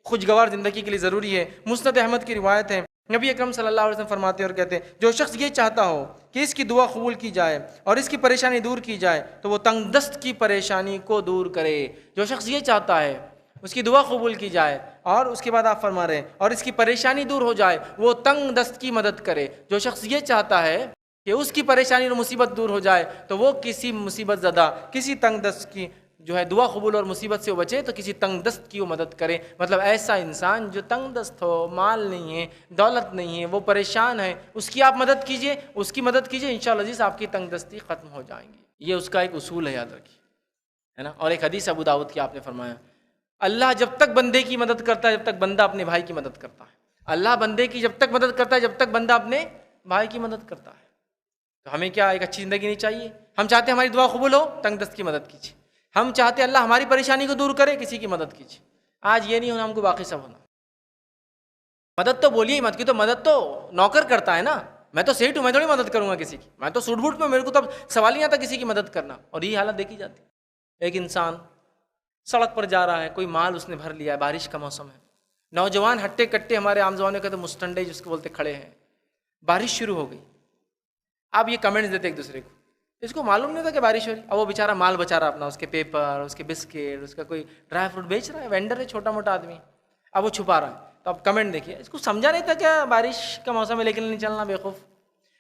خوشگوار زندگی کے لیے ضروری ہے؟ مسند احمد کی روایت ہے، نبی اکرم صلی اللہ علیہ وسلم فرماتے اور کہتے ہیں جو شخص یہ چاہتا ہو کہ اس کی دعا قبول کی جائے اور اس کی پریشانی دور کی جائے تو وہ تنگ دست کی پریشانی کو دور کرے۔ جو شخص یہ چاہتا ہے اس کی دعا قبول کی جائے، اور اس کے بعد آپ فرما رہے ہیں اور اس کی پریشانی دور ہو جائے، وہ تنگ دست کی مدد کرے۔ جو شخص یہ چاہتا ہے کہ اس کی پریشانی اور مصیبت دور ہو جائے تو وہ کسی مصیبت زدہ، کسی تنگ دست کی جو ہے دعا قبول اور مصیبت سے وہ بچے تو کسی تنگ دست کی وہ مدد کرے۔ مطلب ایسا انسان جو تنگ دست ہو، مال نہیں ہے، دولت نہیں ہے، وہ پریشان ہے، اس کی آپ مدد کیجئے، اس کی مدد کیجئے، انشاءاللہ عزیز آپ کی تنگ دستی ختم ہو جائیں گی۔ یہ اس کا ایک اصول ہے، یاد رکھیے، ہے نا۔ اور ایک حدیث ابو داؤد کی آپ نے فرمایا اللہ جب تک بندے کی مدد کرتا ہے جب تک بندہ اپنے بھائی کی مدد کرتا ہے۔ اللہ بندے کی جب تک مدد کرتا ہے جب تک بندہ اپنے بھائی کی مدد کرتا ہے۔ تو ہمیں کیا ایک اچھی زندگی نہیں چاہیے؟ ہم چاہتے ہیں ہماری دعا قبول ہو، تنگ دست کی مدد کیجیے. ہم چاہتے ہیں اللہ ہماری پریشانی کو دور کرے، کسی کی مدد کیجیے. آج یہ نہیں ہونا، ہم کو باقی سب ہونا. مدد تو بولیے ہی مت کی، تو مدد تو نوکر کرتا ہے نا. میں تو سیٹ ہوں، میں تھوڑی مدد کروں گا کسی کی. میں تو سوٹ بوٹ پہ، میرے کو تب سوال نہیں آتا کسی کی مدد کرنا. اور یہ حالت دیکھی جاتی. ایک انسان سڑک پر جا رہا ہے، کوئی مال اس نے بھر لیا ہے، بارش کا موسم ہے. نوجوان ہٹے کٹے، ہمارے عام زبان میں کہتے ہیں مستنڈے جس کو بولتے، کھڑے ہیں. بارش شروع ہو گئی. اب یہ کمنٹس دیتے ایک دوسرے کو. اس کو معلوم نہیں تھا کہ بارش ہو رہی. اب وہ بیچارہ مال بچا رہا اپنا، اس کے پیپر، اس کے بسکٹ، اس کا کوئی ڈرائی فروٹ بیچ رہا ہے، وینڈر ہے چھوٹا موٹا آدمی. اب وہ چھپا رہا ہے. تو اب کمنٹ دیکھیے، اس کو سمجھا نہیں تھا کیا بارش کا موسم ہے لیکن نہیں چلنا، بیوقوف.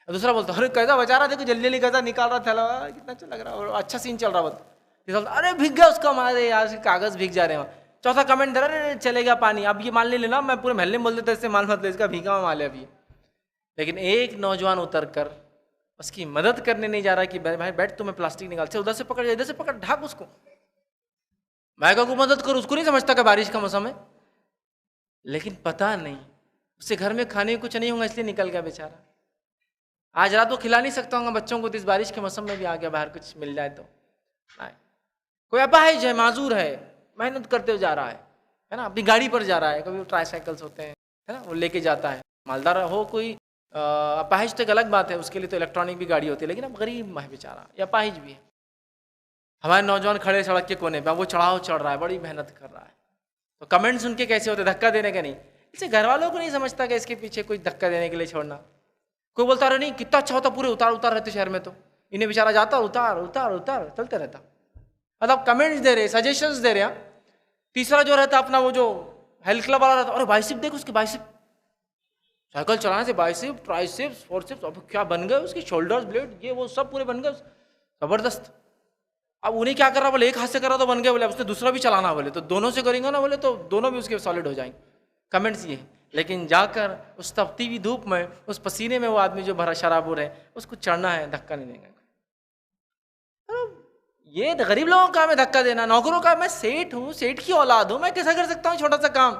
دوسرا بولتا ارے کیسا بچا رہا، دیکھو جلدی جلدی کیسا نکال رہا تھا، کتنا اچھا لگ رہا ہے، اچھا سین چل رہا. بولتا ارے بھیگ گیا اس کا مال، یار کاغذ بھیگ جا رہے ہیں. چوتھا کمنٹ دے رہا ارے چلے گیا پانی، اب یہ مال نہیں لینا، میں پورے محلے میں بول دیتا اس سے مال مت لے، اس کا بھیگا ہوا مال ہے ابھی. لیکن ایک نوجوان اتر کر اس کی مدد کرنے نہیں جا رہا کہ بھائی بیٹھ، تو میں پلاسٹک نکال سے ادھر سے پکڑ، ادھر سے پکڑ، ڈھاک اس کو. میں کو مدد کروں، اس کو نہیں سمجھتا کہ بارش کا موسم ہے. لیکن پتہ نہیں اس سے گھر میں کھانے کو کچھ نہیں ہوگا، اس لیے نکل گیا بیچارہ. آج رات وہ کھلا نہیں سکتا ہوں گا بچوں کو، تو اس بارش کے موسم میں بھی آ گیا باہر کچھ مل جائے تو. کوئی اپاہج ہے، معذور ہے، محنت کرتے ہوئے جا رہا ہے نا، اپنی گاڑی پر جا رہا ہے. کبھی ٹرائی سائیکلس ہوتے ہیں ہے نا، وہ لے کے جاتا ہے. مالدار ہو کوئی، اپاہج تو ایک الگ بات ہے، اس کے لیے تو الیکٹرانک بھی گاڑی ہوتی ہے. لیکن اب غریب ہے بیچارہ، یا اپاہج بھی ہے. ہمارے نوجوان کھڑے سڑک کے کونے پہ، وہ چڑھاؤ چڑھ رہا ہے، بڑی محنت کر رہا ہے. تو کمنٹ سن کے کیسے ہوتے، دھکا دینے کا نہیں. اسے گھر والوں کو نہیں سمجھتا کہ اس کے پیچھے کوئی دھکا دینے کے لیے چھوڑنا. کوئی بولتا رہے نہیں کتنا اچھا ہوتا، پورے اتار اتار رہتے شہر میں، تو انہیں بیچارہ جاتا اتار اتار اتار چلتے رہتا. مطلب کمنٹس دے رہے، سجیشنز دے رہے. تیسرا جو رہتا اپنا، وہ جو ہیلتھ کلب والا رہتا، ارے بائسپ دیکھ اس کی، بائسپ سائیکل چلانے سے بائسپ، ٹرائسپس، فورسپس، اب کیا بن گئے اس کی، شولڈرز بلیڈ، یہ وہ سب پورے بن گئے زبردست. اب انہیں کیا کر رہا، بولے ایک ہاتھ سے کر رہا تو بن گئے، بولے اب اس نے دوسرا بھی چلانا، بولے تو دونوں سے کریں گے نا، بولے تو دونوں بھی اس کے سالڈ ہو جائیں گے. کمنٹس یہ. لیکن جا کر اس تپتی ہوئی دھوپ میں، اس پسینے میں، وہ آدمی جو بھرا شرابور ہے، اس کو چڑھنا ہے، دھکا نہیں دیں گے. یہ غریب لوگوں کا کام ہے دھکا دینا، نوکروں کا. میں سیٹ ہوں، سیٹ کی اولاد ہوں، میں کیسا کر سکتا ہوں چھوٹا سا کام.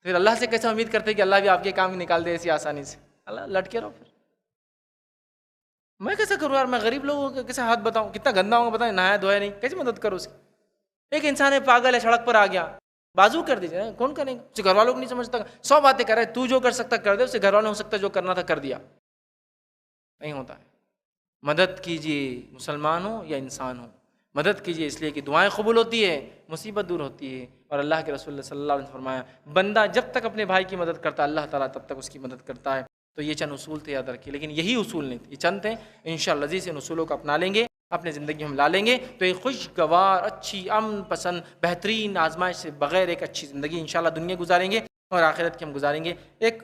پھر اللہ سے کیسے امید کرتے کہ اللہ بھی آپ کے کام نکال دے ایسی آسانی سے. اللہ لٹ کے رہو. پھر میں کیسے کروں یار، میں غریب لوگوں کو کیسے ہاتھ بتاؤں، کتنا گندا ہوں بتائیں، نہایا دھویا نہیں، کیسے مدد کروں اس کی. ایک انسان ہے پاگل ہے، سڑک پر آ گیا، بازو کر دیجیے، کون کرے گا. اسے گھر والوں کو نہیں سمجھتا، 100 باتیں کر رہے، تو جو کر سکتا کر دے، اسے گھر والوں نے ہو سکتا جو کرنا تھا کر دیا. نہیں ہوتا ہے. مدد کیجیے، مسلمان ہو یا انسان ہو، مدد کیجیے، اس لیے کہ دعائیں قبول ہوتی ہے، مصیبت دور ہوتی ہے. اور اللہ کے رسول صلی اللہ علیہ وسلم نے فرمایا، بندہ جب تک اپنے بھائی کی مدد کرتا ہے، اللہ تعالیٰ تب تک اس کی مدد کرتا ہے. تو یہ چند اصول تھے، یاد رکھیے. لیکن یہی اصول نہیں تھے، یہ چند تھے. انشاءاللہ عزیز ان اصولوں کو اپنا لیں گے، اپنے زندگی ہم لا لیں گے، تو ایک خوشگوار، اچھی، امن پسند، بہترین آزمائش سے بغیر ایک اچھی زندگی انشاءاللہ دنیا گزاریں گے اور آخرت کی ہم گزاریں گے. ایک